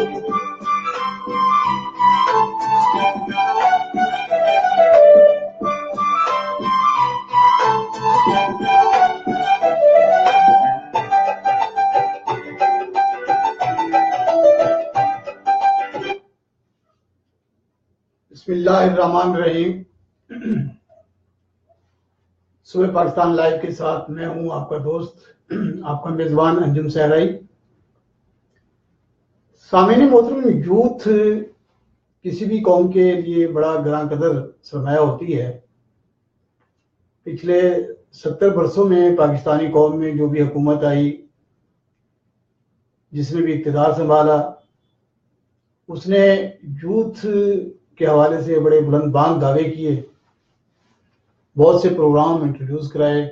بسم اللہ الرحمن الرحیم. صبح پاکستان لائیو کے ساتھ میں ہوں آپ کا دوست، آپ کا میزبان انجم صحرائی. سامعین محترم، یوتھ کسی بھی قوم کے لیے بڑا گراں قدر سرمایہ ہوتی ہے. پچھلے 70 برسوں میں پاکستانی قوم میں جو بھی حکومت آئی، جس نے بھی اقتدار سنبھالا، اس نے یوتھ کے حوالے سے بڑے بلند بانگ دعوے کیے، بہت سے پروگرام انٹروڈیوس کرائے،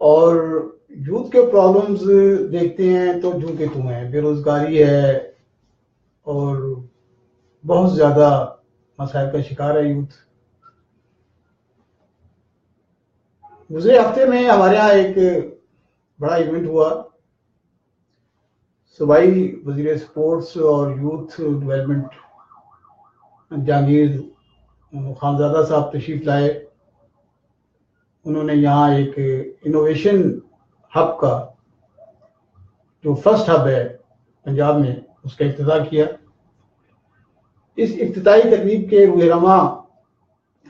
اور یوتھ کے پرابلمز دیکھتے ہیں تو جو کہ تم ہیں، بے روزگاری ہے اور بہت زیادہ مسائل کا شکار ہے یوتھ. گزرے ہفتے میں ہمارے یہاں ایک بڑا ایونٹ ہوا. صوبائی وزیر اسپورٹس اور یوتھ ڈیولپمنٹ جہانگیر خانزادہ صاحب تشریف لائے. انہوں نے یہاں ایک انوویشن ہب کا، جو فرسٹ ہب ہے پنجاب میں، اس کا افتتاح کیا. اس افتتاحی تقریب کے روح رواں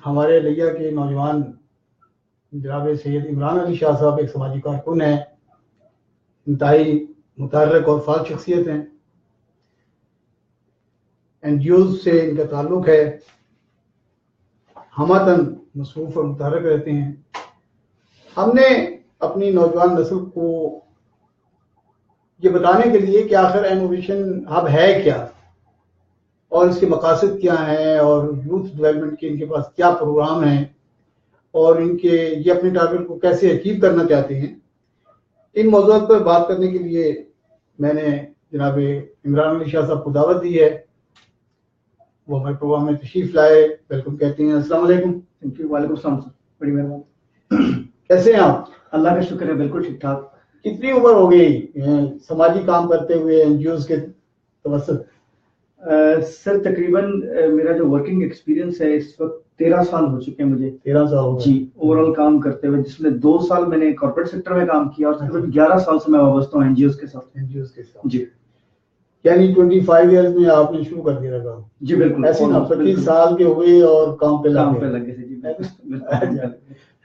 ہمارے لیا کے نوجوان جناب سید عمران علی شاہ صاحب ایک سماجی کارکن ہیں، انتہائی متحرک اور فعال شخصیت ہیں. این جی اوز سے ان کا تعلق ہے، ہماتن مصروف اور متحرک رہتے ہیں. ہم نے اپنی نوجوان نسل کو یہ بتانے کے لیے کہ آخر انوویشن ہب ہے کیا، اور اس کے مقاصد کیا ہیں، اور یوتھ ڈیولپمنٹ کے ان کے پاس کیا پروگرام ہیں، اور ان کے یہ اپنے ٹارگٹ کو کیسے اچیو کرنا چاہتے ہیں، ان موضوعات پر بات کرنے کے لیے میں نے جناب عمران علی شاہ صاحب کو دعوت دی ہے. وہ ہمارے پروگرام میں تشریف لائے. ویلکم کہتے ہیں. السلام علیکم. Thank you. وعلیکم السلام سر، بڑی مہربانی. کیسے ہیں آپ؟ اللہ کا شکر ہے، بالکل ٹھیک ٹھاک. کتنی عمر ہو گئی سماجی کام کرتے ہوئے این جی اوز کے توسط؟ سر تقریباً میرا جو ورکنگ ایکسپیرینس ہے اس وقت 13 سال ہو چکے ہیں مجھے. 13 سال ہو گئے جی، اوور آل کام کرتے ہوئے، جس میں 2 سال میں نے کارپوریٹ سیکٹر میں کام کیا، اور تقریباً 11 سال سے میں وابستہ ہوں این جی اوز کے ساتھ. این جی اوز کے ساتھ جی یعنی 25 ایئرز میں آپ نے شروع کر دیا کام. جی بالکل ایسے نا 25 سال کے ہوئے اور کام پہ لگے تھے. جی بالکل.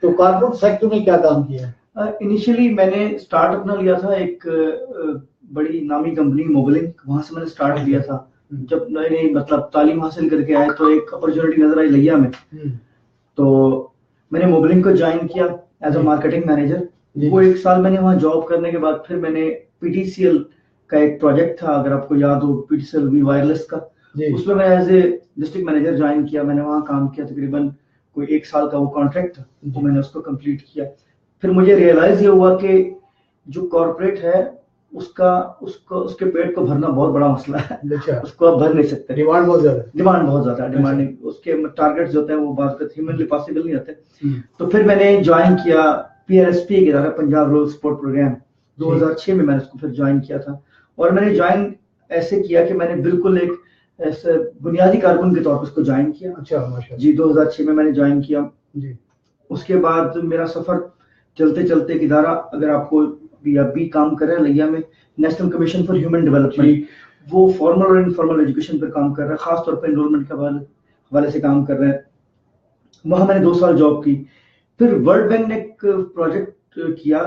تو کارپوریٹ سیکٹر میں کیا کام کیا؟ انیشلی میں نے اسٹارٹ اپنا لیا تھا ایک بڑی نامی کمپنی موبلنگ، وہاں سے میں نے اسٹارٹ کیا تھا. جب میں نے مطلب تعلیم حاصل کر کے آئے تو ایک اپرچونٹی نظر آئی لیا میں، تو میں نے موبلنگ کو جوائن کیا ایز اے مارکیٹنگ مینیجر. وہ 1 سال میں نے وہاں جاب کرنے کے بعد پھر میں نے پی ٹی سی ایل کا ایک پروجیکٹ تھا، اگر آپ کو یاد ہو، پی ٹی سی ایل وی وائرلیس کا، اس میں as a district manager join کیا. میں نے وہاں کام کیا، تقریباً کوئی 1 سال کا وہ کانٹریکٹ تھا، تو میں نے اس کو کمپلیٹ کیا. پھر مجھے ریئلائز یہ ہوا کہ جو کارپوریٹ ہے اس کے پیٹ کو بھرنا بہت بڑا مسئلہ ہے. اس کو آپ بھر نہیں سکتے، ڈیمانڈ بہت زیادہ ڈیمانڈنگ. اس کے ٹارگیٹ جو ہوتے ہیں وہ بات ہیومنلی پاسبل نہیں ہوتے. تو پھر میں نے جوائن کیا پی آر ایس پی ایک ادارہ، پنجاب رول سپورٹ پروگرام. 2006 میں نے اس کو پھر جوائن کیا تھا، اور میں نے جوائن ایسے کیا کہ میں نے بالکل ایک ایسے بنیادی کارکن کے طور پر اس کو جوائن کیا. اچھا جی 2006 میں نے جوائن کیا. اس کے بعد میرا سفر چلتے چلتے ایک ادارہ، اگر آپ کو بھی کام کر رہے ہیں لیا میں، national commission for human development, وہ فارمل اور انفارمل ایجوکیشن پر کام کر رہا ہے، خاص طور پر انرولمنٹ کے حوالے سے کام کر رہے ہیں. وہاں میں نے 2 سال جاب کی. پھر ورلڈ بینک نے ایک پروجیکٹ کیا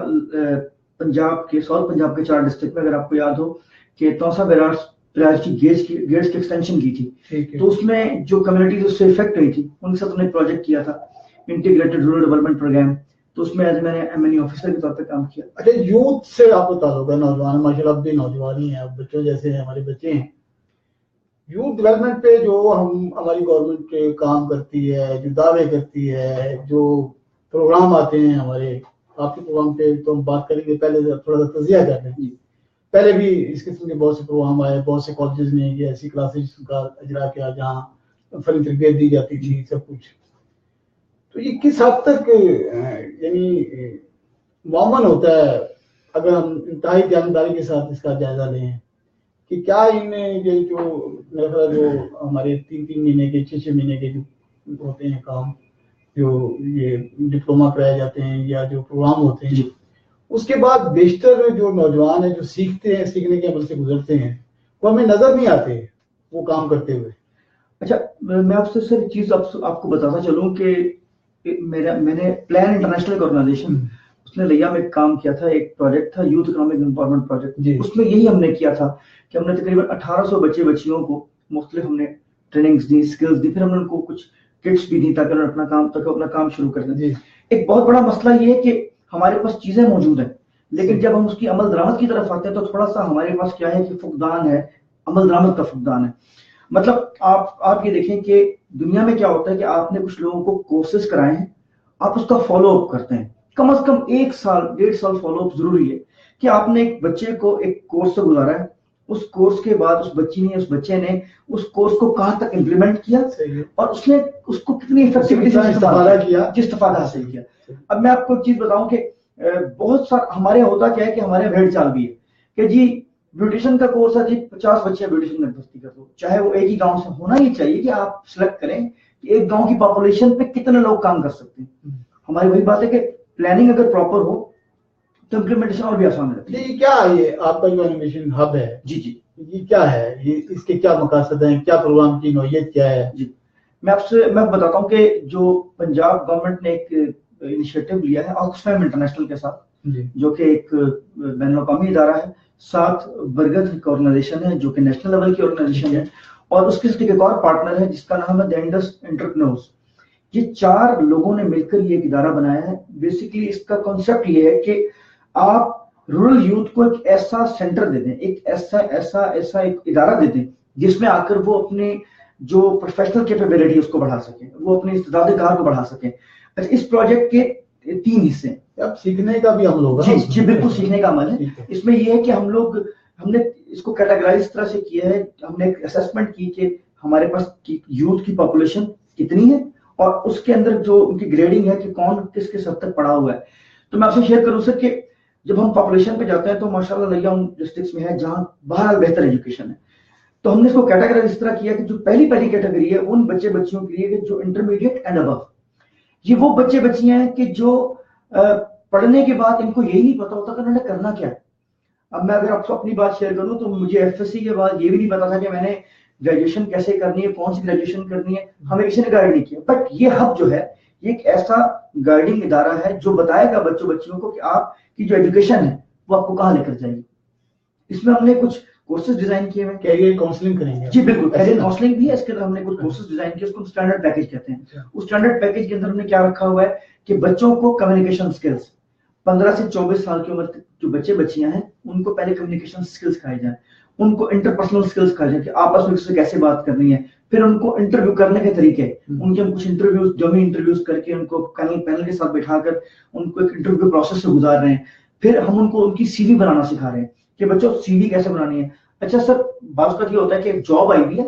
پنجاب کے، ساؤتھ پنجاب کے 4 ڈسٹرکٹ میں، اگر آپ کو یاد ہو، کہ توسا بیراج کی گیٹس کی ایکسٹینشن کی تھی. تو اس میں جو کمیونٹیز اس سے افیکٹ ہوئی تھی ان کے ساتھ انہوں نے پروجیکٹ کیا تھا، انٹیگریٹڈ رورل ڈیولپمنٹ پروگرام. تو اس میں ایز میں نے ایم این ای آفیسر کے طور پہ کام کیا. اچھا، یوتھ سے آپ کو تعلق ہے، نوجوان ماشاء اللہ، اب بھی نوجوان ہی ہیں، بچوں جیسے ہیں، ہمارے بچے ہیں. یوتھ ڈیولپمنٹ پہ جو ہماری گورنمنٹ کام کرتی ہے، جو دعوے کرتی ہے، جو پروگرام آتے ہیں ہمارے، آپ کے پروگرام پہ تو ہم بات کریں گے، پہلے تھوڑا سا تجزیہ کرتے ہیں. پہلے بھی اس قسم کے بہت سے پروگرام آئے، بہت سے کالجز نے یہ ایسی کلاسز کا اجرا کیا جہاں فنی تربیت دی جاتی تھی، سب کچھ. تو یہ کس حد تک یعنی معمن ہوتا ہے اگر ہم انتہائی دیانتداری کے ساتھ اس کا جائزہ لیں؟ کہ کیا ان یہ جو میرا خیال جو ہمارے 3 مہینے کے 6 مہینے کے جو ہوتے ہیں کام جو یہ ڈپلوما کرائے جاتے ہیں یا جو پروگرام ہوتے ہیں اس کے بعد بیشتر جو نوجوان ہیں جو سیکھتے ہیں سیکھنے کے عمل سے گزرتے ہیں وہ ہمیں نظر نہیں آتے وہ کام کرتے ہوئے. اچھا میں آپ سے سر ایک چیز آپ کو بتاتا چلوں کہ میں نے پلان انٹرنیشنل آرگنائزیشن اس نے لیا میں کام کیا تھا, ایک پروجیکٹ تھا یوتھ اکنامک امپاورمنٹ پروجیکٹ. اس میں یہی ہم نے کیا تھا کہ ہم نے تقریباً 1800 بچے بچیوں کو مختلف ہم نے ٹریننگز دی, اسکلز دی, پھر ہم نے ان کو کچھ کٹس بھی دی تاکہ انہوں اپنا کام شروع کر دیں. ایک بہت بڑا مسئلہ یہ ہے کہ ہمارے پاس چیزیں موجود ہیں لیکن جب ہم اس کی عمل درآمد کی طرف آتے ہیں تو تھوڑا سا ہمارے پاس کیا ہے کہ فقدان ہے, عمل درآمد کا فقدان ہے. مطلب آپ یہ دیکھیں کہ دنیا میں کیا ہوتا ہے کہ آپ نے کچھ لوگوں کو کورسز کرائے ہیں, آپ اس کا فالو اپ کرتے ہیں, کم از کم 1 سال 1.5 سال فالو اپ ضروری ہے کہ آپ نے ایک بچے کو ایک کورس سے گزارا ہے, اس کورس کے بعد اس بچے نے اس کورس کو کہاں تک امپلیمنٹ کیا اور اس نے اس کو کتنی افیکٹولی استفادہ حاصل کیا. اب میں آپ کو ایک چیز بتاؤں کہ بہت سارا ہمارے ہوتا کیا ہے کہ ہمارے بھیڑ چال بھی ہے کہ جی بیوٹیشن کا کورس ہے جی 50 بچے بیوٹیشن میں بھرتی کر دو, چاہے وہ ایک ہی گاؤں سے ہونا ہی چاہیے کہ آپ سلیکٹ کریں کہ ایک گاؤں کی پاپولیشن پہ کتنے لوگ کام کر سکتے ہیں. ہماری وہی بات ہے کہ پلاننگ اگر پراپر ہو تو امپلیمنٹیشن اور بھی آسان رہتی ہے. یہ کیا یہ آپ کا جو انوویشن ہب ہے جی یہ کیا ہے, یہ اس کے کیا مقاصد ہیں, کیا پروگرام کی نوعیت کیا ہے؟ جی میں بتاتا ہوں کہ جو پنجاب گورنمنٹ نے ایک انیشیٹو لیا ہے آکسفیم انٹرنیشنل کے ساتھ جو کہ ایک بین الاقوامی ادارہ ہے, ساتھ برگد ایک آرگنائزیشن ہے جو کہ نیشنل لیول کی آرگنائزیشن ہے, اور اس کے ساتھ ایک اور پارٹنر ہے جس کا نام ہے دی انڈس انٹرپرینورز. یہ 4 لوگوں نے مل کر یہ ایک ادارہ بنایا ہے. بیسیکلی اس کا کانسیپٹ یہ ہے کہ آپ رورل یوتھ کو ایک ایسا سینٹر دے دیں, ایک ایسا ایک ادارہ دے دیں جس میں آ کر وہ اپنے جو پروفیشنل کیپیبلٹی اس کو بڑھا سکیں, وہ اپنی استعداد کار کو بڑھا سکیں. اس پروجیکٹ کے 3 حصے ہیں. اب سیکھنے کا بھی عمل ہوگا. جی بالکل سیکھنے کا عمل ہے. اس میں یہ ہے کہ ہم نے اس کو کیٹاگرائز اس طرح سے کیا ہے, ہم نے ایک اسیسمنٹ کی کہ ہمارے پاس یوتھ کی پاپولیشن کتنی ہے اور اس کے اندر جو ان کی گریڈنگ ہے کہ کون کس حد تک پڑھا ہوا ہے. تو میں آپ سے شیئر کروں سر کہ جب ہم پاپولیشن پہ جاتے ہیں تو ماشاءاللہ لیا ان ڈسٹرکٹس میں ہے جہاں بہرحال بہتر ایجوکیشن ہے. تو ہم نے اس کو کیٹاگرائز اس طرح کیا کہ جو پہلی کیٹیگری ہے ان بچے بچیوں کے لیے کہ جو انٹرمیڈیٹ اینڈ ابو, یہ وہ بچے بچیاں ہیں کہ جو پڑھنے کے بعد ان کو یہی نہیں پتا ہوتا کہ انہوں نے کرنا کیا ہے. اب میں اگر آپ کو اپنی بات شیئر کروں تو مجھے ایف ایس سی کے بعد یہ بھی نہیں پتا تھا کہ میں نے گریجویشن کیسے کرنی ہے, کون سی گریجویشن کرنی ہے, ہمیں کسی نے گائیڈ نہیں کیا. بٹ یہ ہب جو ہے یہ ایک ایسا گائیڈنگ ادارہ ہے جو بتائے گا بچیوں کو کہ آپ کی جو ایجوکیشن ہے وہ آپ کو کہاں لے کر جائے گی. اس میں ہم نے کچھ کورسز ڈیزائن کیے ہیں, کیریئر کاؤنسلنگ کریں گے. جی بالکل کیریئر کاؤنسلنگ بھی ہے. اس کے اندر ہم نے کچھ کورسز ڈیزائن کیے, اس کو اسٹینڈرڈ پیکیج کہتے ہیں. اس اسٹینڈرڈ پیکیج کے اندر ہم نے کیا رکھا ہوا ہے کہ بچوں کو کمیونیکیشن اسکلس 15 سے 24 سال کی عمر جو بچے بچیاں ہیں ان کو پہلے کمیونیکیشن اسکلس سکھائے جائیں, ان کو انٹرپرسنل اسکلس سکھائے جائیں کہ آپس میں کسی سے کیسے بات کرنی ہے. پھر ان کو انٹرویو کرنے کے طریقے, ان کے ہم کچھ انٹرویوز کر کے ان کو پینل کے ساتھ بٹھا کر ان کو ایک انٹرویو پروسیس سے گزار رہے ہیں. پھر ہم ان کو ان کی سی وی بنانا سکھا رہے ہیں کہ بچوں سی وی کیسے بنانی ہے. اچھا سر بعض اوقات یہ ہوتا ہے کہ جاب آئی ہوئی ہے,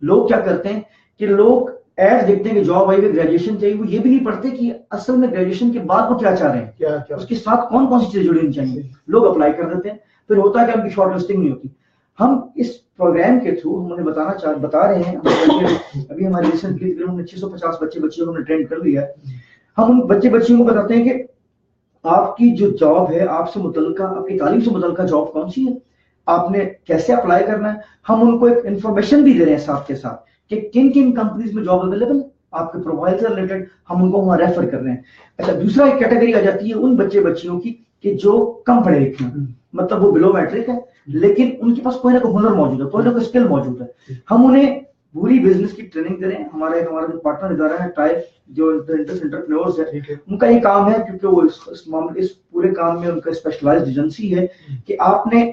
لوگ کیا کرتے ہیں کہ لوگ ایڈ دیکھتے ہیں کہ جاب آئی ہوئی گریجویشن چاہیے, وہ یہ بھی نہیں پڑھتے کہ اصل میں گریجویشن کے بعد وہ کیا چاہ رہے ہیں, اس کے ساتھ کون کون سی چیزیں جڑی ہونی چاہیے. لوگ اپلائی کر دیتے ہیں, پھر ہوتا ہے کہ ان کی شارٹ لسٹنگ نہیں ہوتی. ہم اس پروگرام کے تھرو ہم انہیں بتا رہے ہیں, ابھی ہماری ریسنٹلی ہم نے 650 بچے بچیوں کو ہم نے ٹرین کر لیا ہے. ہم ان بچے بچیوں کو بتاتے ہیں کہ آپ کی جو جاب ہے, آپ سے متعلقہ آپ کی تعلیم سے متعلقہ جاب کون سی ہے, آپ نے کیسے اپلائی کرنا ہے. ہم ان کو ایک انفارمیشن بھی دے رہے ہیں ساتھ کے ساتھ کہ کن کن کمپنیز میں جاب اویلیبل ہے, آپ کے پروفائل سے ریلیٹڈ ہم ان کو وہاں ریفر کر رہے ہیں. اچھا دوسرا ایک کیٹیگری آ جاتی ہے ان بچے بچیوں کی کہ جو کم پڑھے لکھے ہیں, مطلب وہ بلو میٹرک ہے لیکن ان کے پاس کوئی نہ کوئی ہنر موجود ہے, کوئی نہ کوئی اسکل موجود ہے. ہم انہیں پوری بزنس کی ٹریننگ دے رہے ہیں. ہمارا جو پارٹنر ادارہ ہے ٹائپ جو انٹرپرینورز ہے, ان کا یہ کام ہے کیونکہ وہ اس پورے کام میں ان کا اسپیشلائزڈ ایجنسی ہے کہ آپ نے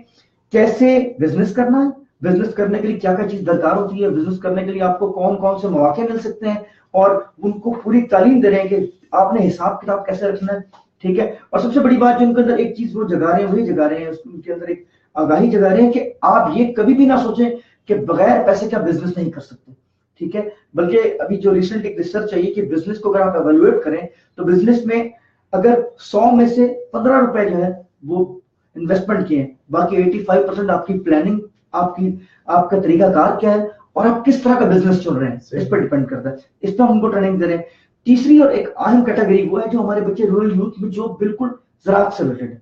کیسے بزنس کرنا ہے, بزنس کرنے کے لیے کیا کیا چیز درکار ہوتی ہے, بزنس کرنے کے لیے آپ کو کون کون سے مواقع مل سکتے ہیں, اور ان کو پوری تعلیم دے رہے ہیں کہ آپ نے حساب کتاب کیسے رکھنا ہے. ٹھیک ہے. اور سب سے بڑی بات جو ان کے اندر ایک چیز وہ جگا رہے ہیں, وہی جگا رہے ہیں, ان کے اندر ایک آگاہی جگا رہے ہیں کہ آپ یہ کبھی بھی نہ سوچیں کہ بغیر پیسے کا بزنس نہیں کر سکتے. ٹھیک ہے. بلکہ ابھی جو ریسنٹ ایک ریسرچ ہے کہ بزنس کو اگر آپ ایویلویٹ کریں تو بزنس میں اگر 100 میں سے 15 روپے جو ہے وہ انویسٹمنٹ کیے ہیں, باقی 85% آپ کی پلاننگ آپ کا طریقہ کار کیا ہے اور آپ کس طرح کا بزنس چل رہے ہیں اس پر ڈیپینڈ کرتا ہے. اس پہ ہم ان کو ٹریننگ دے رہے ہیں. تیسری اور ایک اہم کیٹیگری وہ ہے جو ہمارے بچے رورل یوتھ میں جو بالکل زراعت سے ریلیٹڈ ہے.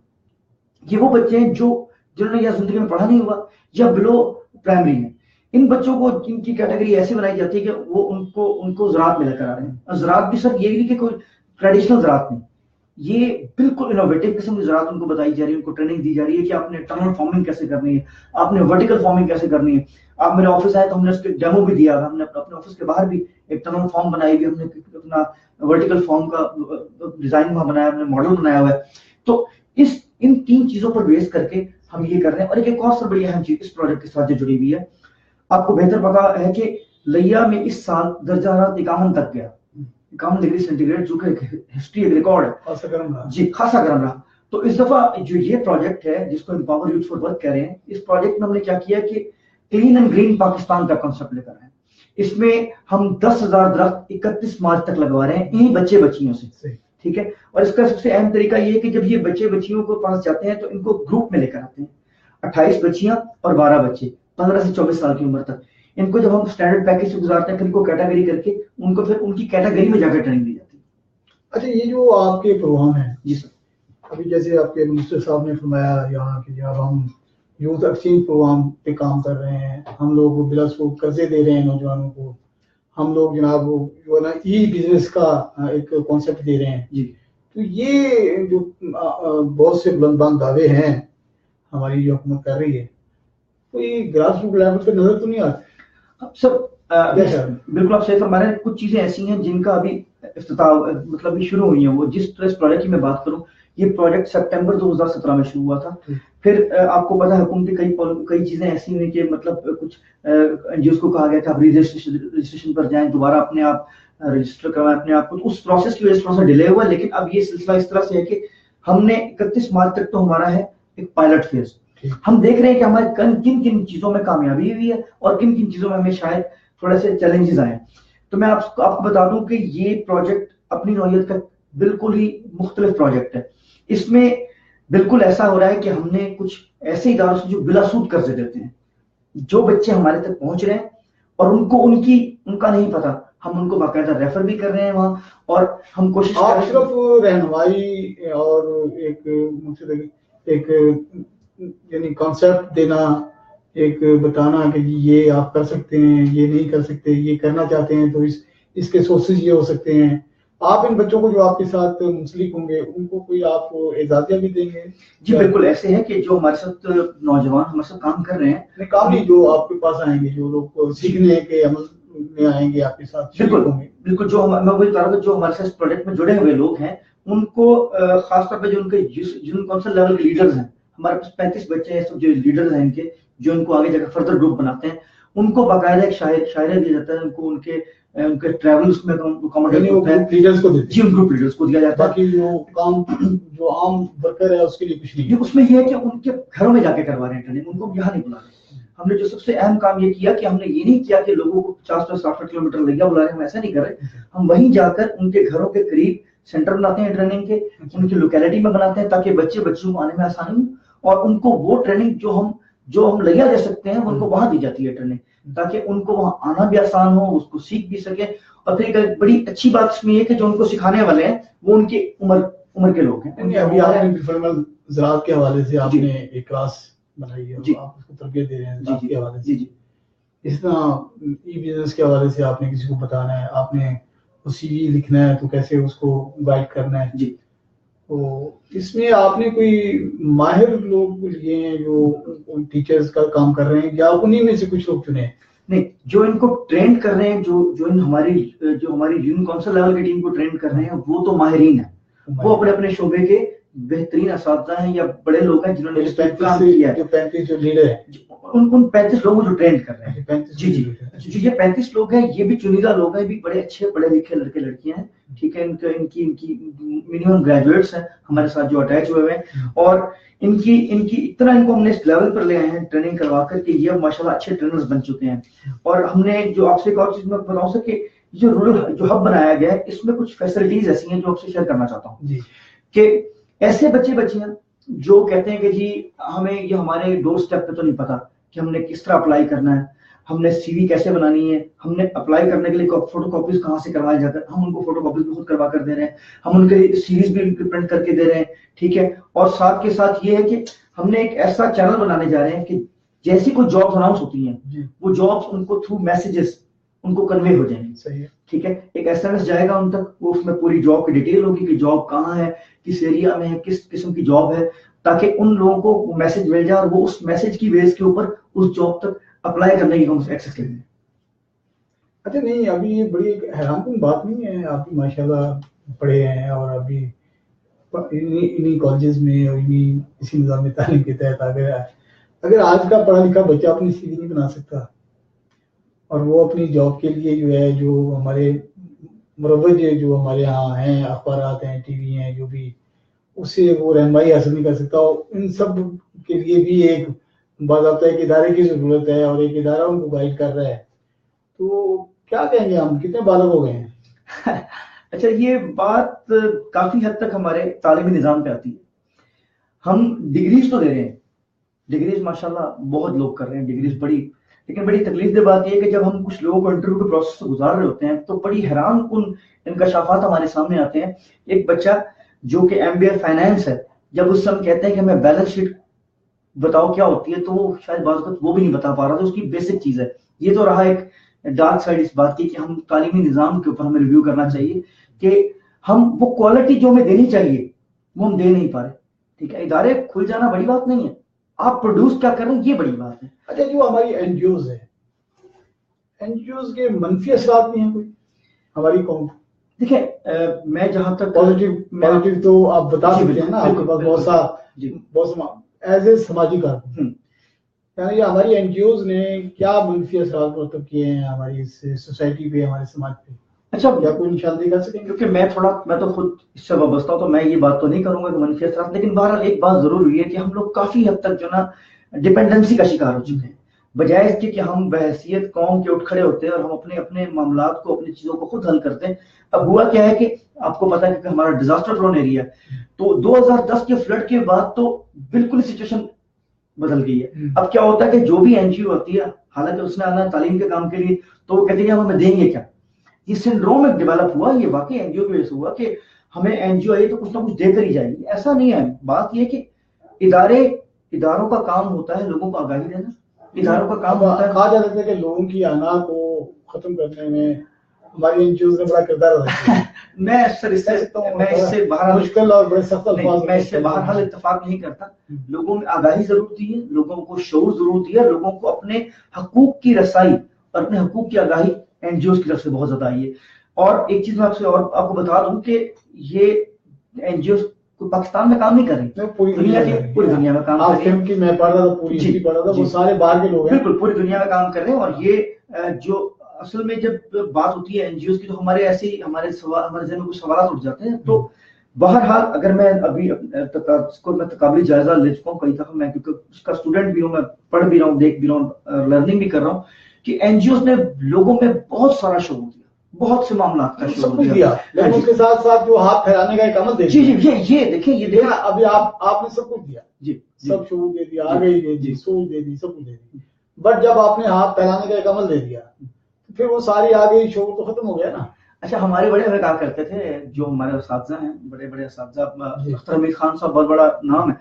یہ وہ بچے ہیں جنہوں نے یا زندگی میں پڑھا نہیں ہوا یا بلو پرائمری ہیں. ان بچوں کو ان کی کیٹیگری ایسی بنائی جاتی ہے کہ وہ ان کو زراعت میں لے کر آ رہے ہیں. اور زراعت بھی سر یہ نہیں کہ کوئی ٹریڈیشنل زراعت نہیں, یہ بالکل انوویٹو قسم کی زراعت ان کو بتائی جا رہی ہے, ان کو ٹریننگ دی جا رہی ہے کہ آپ نے ٹنل فارمنگ کیسے کرنی ہے, آپ نے ورٹیکل فارمنگ کیسے کرنی ہے. آپ میرے آفس آئے تو ہم نے اس کے ڈیمو بھی دیا, ہم نے اپنے آفس کے باہر بھی ایک ٹنل فارم بنائی ہوئی, ہم نے اپنا ورٹیکل فارم کا ڈیزائن وہاں بنایا, ہم نے ماڈل بنایا ہوا ہے. تو ان 3 چیزوں پر بیس کر کے ہم یہ کر رہے ہیں. اور ایک اور سب بڑی اہم چیز اس پروجیکٹ کے ساتھ جو جڑی ہوئی ہے, آپ کو بہتر پتا ہے کہ لیا میں اس سال درجہ حرارت 51 تک گیا, 51 ڈگری سینٹی گریڈ, جو کہ ہسٹری ایک ریکارڈ ہے جی, خاصا گرم رہا. تو اس دفعہ جو یہ پروجیکٹ ہے جس کو امپاور یوتھ فار ورک کہہ رہے ہیں, اس پروجیکٹ میں ہم نے کیا کیا کہ کلین اینڈ گرین پاکستان کا کانسیپٹ لے کر آئے ہیں. اس میں ہم 10,000 درخت 31 مارچ تک لگوا رہے ہیں انہیں بچے بچیوں سے, ٹھیک ہے. اور اس کا سب سے اہم طریقہ یہ ہے کہ جب یہ بچے بچیوں کو پاس جاتے ہیں تو ان کو گروپ میں لے کر آتے ہیں, 28 بچیاں اور 12 بچے 15 سے 24 سال کی عمر تک. ان کو جب ہم اسٹینڈرڈ پیکج سے گزارتے ہیں, پھر ان کو کیٹیگری کر کے ان کو پھر ان کی کیٹیگری میں جا کر ٹریننگ دی جاتی ہے. اچھا, یہ جو آپ کے پروگرام ہیں جی سر, ابھی جیسے آپ کے منسٹر صاحب نے فرمایا یہاں کہ اب ہم یوتھ ایکسچینج پروگرام پہ کام کر رہے ہیں, ہم لوگ بلا سود قرضے دے رہے ہیں نوجوانوں کو, ہم لوگ جناب جو ہے نا ای بزنس کا ایک کانسیپٹ دے رہے ہیں جی. تو یہ جو بہت سے بلند بلند دعوے ہیں ہماری جو حکومت کر رہی ہے, تو یہ گراس روٹ لیول پہ نظر تو نہیں آتی؟ سر بالکل آپ صحیح فرما رہے ہیں. کچھ چیزیں ایسی ہیں جن کا ابھی افتتاح مطلب شروع ہوئی ہیں. وہ جس طرح اس پروجیکٹ کی میں بات کروں, یہ پروجیکٹ سپٹمبر 2017 میں شروع ہوا تھا. پھر آپ کو پتا ہے حکومت کی کئی چیزیں ایسی ہوئی کہ مطلب کچھ این جی اوز کو کہا گیا کہ آپ رجسٹریشن پر جائیں, دوبارہ اپنے آپ رجسٹر کروائیں اپنے آپ کو. اس پروسیس کی وجہ سے تھوڑا سا ڈیلے ہوا, لیکن اب یہ سلسلہ اس طرح سے ہے کہ ہم نے 31 مارچ تک تو ہمارا ہے ایک پائلٹ فیز. ہم دیکھ رہے ہیں کہ ہمارے کن کن چیزوں میں کامیابی ہوئی ہے اور کن کن چیزوں میں ہمیں شاید تھوڑے سے چیلنجز آئے. تو میں آپ کو بتا دوں کہ یہ پروجیکٹ اپنی نوعیت کا بالکل ہی مختلف پروجیکٹ ہے. اس میں بالکل ایسا ہو رہا ہے کہ ہم نے کچھ ایسے اداروں سے جو بلا سود قرضے دیتے ہیں, جو بچے ہمارے تک پہنچ رہے ہیں اور ان کا نہیں پتا, ہم ان کو باقاعدہ ریفر بھی کر رہے ہیں وہاں. اور ہم کوشش آپ صرف رہنمائی اور ایک یعنی کانسیپٹ دینا, ایک بتانا کہ جی یہ آپ کر سکتے ہیں, یہ نہیں کر سکتے, یہ کرنا چاہتے ہیں تو اس کے سورسز یہ ہو سکتے ہیں. آپ ان بچوں کو جو آپ کے ساتھ منسلک ہوں گے ان کو کوئی آپ اعزازیہ بھی دیں گے؟ جی بالکل ایسے ہیں کہ جو ہمارے ساتھ نوجوان ہمارے ساتھ کام کر رہے ہیں, کام نہیں جو آپ کے پاس آئیں گے, جو لوگ سیکھنے کے عمل میں آئیں گے آپ کے ساتھ بالکل بالکل, جو میں وہی بتا رہا ہوں جو ہمارے ساتھ پروجیکٹ میں جڑے ہوئے لوگ ہیں ان کو خاص طور پہ جو ان کے جن کونسل لیول کے لیڈرز ہیں, ہمارے پاس 35 بچے ہیں جو لیڈرز ہیں ان کے, جو ان کو آگے جا کر فردر گروپ بناتے ہیں. ان کو باقاعدہ ایک شاعرہ دیا جاتا ہے, ان کو ان کے ٹریولز میں اکوموڈیٹ ہوتے ہیں, لیڈرز کو دیتے ہیں. جی ان گروپ لیڈرز کو دیا جاتا ہے. باقی جو عام ورکر ہے اس کے لیے کچھ نہیں. جی اس میں یہ ہے کہ ان کے گھروں میں جا کے کروا رہے ہیں ٹریننگ, ان کو یہاں نہیں بلا رہے. ہم نے جو سب سے اہم کام یہ کیا کہ ہم نے یہ نہیں کیا کہ لوگوں کو 50-60 کلومیٹر لگا بلا رہے ہیں, ہم ایسا نہیں کر رہے. ہم وہیں جا کر ان کے گھروں کے قریب سینٹر بناتے ہیں ٹریننگ کے, ان کی لوکیلٹی میں بناتے ہیں تاکہ بچوں کو آنے میں آسانی ہو, اور ان کو وہ ٹریننگ جو ہم لیا دے سکتے ہیں ان کو وہاں دی جاتی ہے ٹریننگ, تاکہ ان کو وہاں آنا بھی آسان ہو, اس کو سیکھ بھی سکے. اور پھر ایک بڑی اچھی بات اس میں یہ کہ جو ان کو سکھانے والے ہیں وہ ان کی عمر کے لوگ ہیں. ابھی آپ نے فارمل زراعت کے حوالے سے آپ نے ایک کلاس بنائی ہے, آپ اس کو تربیت دے رہے ہیں زراعت کے حوالے سے. اس طرح ای بزنس کے حوالے سے آپ نے کسی کو بتانا ہے, آپ نے سی وی لکھنا ہے تو کیسے اس کو گائیڈ کرنا ہے. جی تو اس میں آپ نے کوئی ماہر لوگ لیے ہیں جو ٹیچرز کا کام کر رہے ہیں, یا انہی میں سے کچھ لوگ چنے ہیں؟ نہیں, جو ان کو ٹرین کر رہے ہیں, جو ہماری یونین کونسل لیول کی ٹیم کو ٹرین کر رہے ہیں وہ تو ماہرین ہیں, وہ اپنے اپنے شعبے کے بہترین اساتذہ ہیں یا بڑے لوگ ہیں جنہوں نے اس پہ کام کیا ہے. 35 جو لیڈر ہیں ان 35 لوگوں جو ٹرین کر رہے ہیں. جی جو یہ 35 لوگ ہیں یہ بھی چنیدہ لوگ ہیں, بھی بڑے اچھے پڑھے لکھے لڑکے لڑکیاں ہیں, ٹھیک ہے. ان کی منیمم گریجویٹس ہیں ہمارے ساتھ جو اٹیچ ہوئے ہیں, اور ان کی اتنا ان کو ہم نے اس لیول پر لے آئے ہیں ٹریننگ کروا کر کہ یہ ماشاءاللہ اچھے ٹرینرز بن چکے ہیں. اور ہم نے جو آپ سے ایک اور چیز میں بتاؤں سر کہ جو رورل جو ہب بنایا گیا ہے اس میں کچھ فیسلٹیز ایسی ہیں جو آپ سے شیئر کرنا چاہتا ہوں کہ ایسے بچیاں جو کہتے ہیں کہ جی ہمیں یہ ہمارے ڈور اسٹیپ پہ تو نہیں پتا کہ ہم نے کس طرح اپلائی کرنا ہے, ہم نے سی وی کیسے بنانی ہے, ہم نے اپلائی کرنے کے لیے فوٹو کاپیز کہاں سے کروائے جا کر, ہم ان کو فوٹو کاپیز بھی خود کروا کر دے رہے ہیں, ہم ان کے لیے سیریز بھی پرنٹ کر کے دے رہے ہیں, ٹھیک ہے. اور ساتھ کے ساتھ یہ ہے کہ ہم نے ایک ایسا چینل بنانے جا رہے ہیں کہ جیسی کوئی جابس اناؤنس ہوتی ہیں وہ جابس ان کو تھرو میسیجز ان کو کنوے ہو جائیں گے. صحیح ہے, ٹھیک ہے, ایک ایس ایم ایس جائے گا ان تک, وہ اس میں پوری جاب کی ڈیٹیل ہوگی کہ جاب کہاں ہے, کس ایریا میں ہے, کس قسم کی جاب ہے, تاکہ ان لوگوں کو میسج مل جائے اور وہ اس میسج کی بیس کے اوپر اس جاب تک اپلائی کرنے کی ہم ایکسیس لیں گے. اچھا نہیں, ابھی یہ بڑی ایک حیران کن بات نہیں ہے, آپ بھی ماشاء اللہ پڑھے ہیں اور ابھی انہی کالجز میں اور اسی نظام تعلیم کے تحت اگر آج کا پڑھا لکھا بچہ اپنی سی وی نہیں بنا سکتا اور وہ اپنی جاب کے لیے جو ہے, جو ہمارے مروج جو ہمارے یہاں ہیں, اخبارات ہیں, ٹی وی ہیں, جو بھی, اس سے وہ رہنمائی حاصل نہیں کر سکتا, اور ان سب کے لیے بھی ایک باضابطہ ایک ادارے کی ضرورت ہے اور ایک ادارہ ان کو گائیڈ کر رہا ہے, تو کیا کہیں گے ہم, کتنے بالغ ہو گئے ہیں؟ اچھا, یہ بات کافی حد تک ہمارے تعلیمی نظام پہ آتی ہے. ہم ڈگریز تو دے رہے ہیں, ڈگریز ماشاءاللہ بہت لوگ کر رہے ہیں ڈگریز بڑی, لیکن بڑی تکلیف دہ بات یہ ہے کہ جب ہم کچھ لوگوں کو انٹرویو کے پروسیس سے گزار رہے ہوتے ہیں تو بڑی حیران کن انکشافات ہمارے سامنے آتے ہیں. ایک بچہ جو کہ ایم بی اے فائنانس ہے, جب اس سے ہم کہتے ہیں کہ ہمیں بیلنس شیٹ بتاؤ کیا ہوتی ہے, تو وہ شاید بعض وقت وہ بھی نہیں بتا پا رہا تھا, اس کی بیسک چیز ہے. یہ تو رہا ایک ڈارک سائڈ اس بات کی کہ ہم تعلیمی نظام کے اوپر ہمیں ریویو کرنا چاہیے کہ ہم وہ کوالٹی جو ہمیں دینی چاہیے وہ ہم دے نہیں پا رہے. ٹھیک ہے, ادارے کھل جانا بڑی بات نہیں ہے, آپ پروڈیوس کیا کر رہے ہیں یہ بڑی بات ہے. اچھا, جو ہماری این جی اوز ہے, این جی اوز کے منفی اثرات بھی ہیں کوئی ہماری قوم؟ دیکھیں میں جہاں تک پازیٹیو تو آپ بتا سکتے ہیں نا, آپ کے پاس بہت ایز اے سماجی کارکن, یعنی ہماری این جی اوز نے کیا منفی اثرات مرتب کیے ہیں ہماری سوسائٹی پہ, ہمارے سماج پہ؟ اچھا, کیا کوئی نشاندہی کر سکیں گے؟ کیونکہ میں تو خود اس سے وابستہ ہوں تو میں یہ بات تو نہیں کروں گا کہ منفی اثرات, لیکن بہرحال ایک بات ضرور ہوئی ہے کہ ہم لوگ کافی حد تک جو نا ڈپینڈنسی کا شکار ہو چکے ہیں, بجائے اس کے کہ ہم بحیثیت قوم کے اٹھ کھڑے ہوتے ہیں اور ہم اپنے اپنے معاملات کو, اپنی چیزوں کو خود حل کرتے ہیں. اب ہوا کیا ہے کہ آپ کو پتا ہے کہ ہمارا ڈیزاسٹر پرون ایریا ہے, تو 2010 کے فلڈ کے بعد تو بالکل سچویشن بدل گئی ہے. اب کیا ہوتا ہے کہ جو بھی این جی او ہوتی ہے, حالانکہ اس نے آنا تعلیم کے کام کے لیے, تو وہ کہتے ہیں کہ ہم ہمیں دیں گے کیا. یہ سنڈروم ایک ڈیولپ ہوا, یہ واقعی این جی او کی وجہ سے ہوا کہ ہمیں این جی او آئی تو کچھ نہ کچھ دے کر ہی جائے گی. ایسا نہیں ہے. بات یہ کہ اداروں کا کام ہوتا ہے لوگوں کو آگاہی دینا, اداروں کا کام ہوتا ہے. کہا جا سکتا ہے کہ لوگوں کی انا کو ختم کرنے میں ہماری این جی اوز نے بڑا کردار ادا کیا. میں اس سے باہر مشکل اور بڑے سخت الفاظ میں اس سے بہرحال اتفاق نہیں کرتا. لوگوں میں آگاہی ضرور ہوتی ہے, لوگوں کو شعور ضرور ہوتی ہے, لوگوں کو اپنے حقوق کی رسائی اور اپنے حقوق کی آگاہی این جی اوز کی طرف سے بہت زیادہ آئی ہے. اور ایک چیز میں آپ کو بتا دوں کہ یہ این جی اوز پاکستان میں کام نہیں کر رہی, پوری دنیا میں کام کر رہی ہے. میں پڑھ رہا تھا, پوری پڑھ رہا تھا, وہ سارے باہر کے لوگ ہیں, بالکل پوری دنیا میں کام کر رہے ہیں. اور یہ جو اصل میں جب بات ہوتی ہے این جی اوز کی, تو ہمارے ایسے ہی ہمارے ذہن میں کچھ سوالات اٹھ جاتے ہیں. تو بہرحال اگر میں ابھی اس کو میں تقابلی جائزہ لے چکا ہوں کئی دفعہ, میں کیونکہ اس کا اسٹوڈنٹ بھی ہوں, میں پڑھ بھی رہا ہوں, دیکھ بھی رہا ہوں, لرننگ بھی کر رہا ہوں, کہ این جی اوز نے لوگوں میں بہت سارا شعور دیا, بہت سے معاملات کا شعور دیا, لیکن اس کے ساتھ ساتھ جو ہاتھ پھیلانے کا ایک عمل دے دیا. جی یہ دیکھیں ابھی آپ نے سب کچھ دیا, جی سب شعور دے دیا, آگے دے دی, سوچ دے دی, سب کچھ دے دی, بٹ جب آپ نے ہاتھ پھیلانے کا ایک عمل دے دیا پھر وہ ساری آگے شعور تو ختم ہو گیا نا. اچھا, ہمارے بڑے ہمیں کہا کرتے تھے, جو ہمارے اساتذہ ہیں, بڑے بڑے اساتذہ, اختر حمید خان صاحب بہت بڑا نام ہے,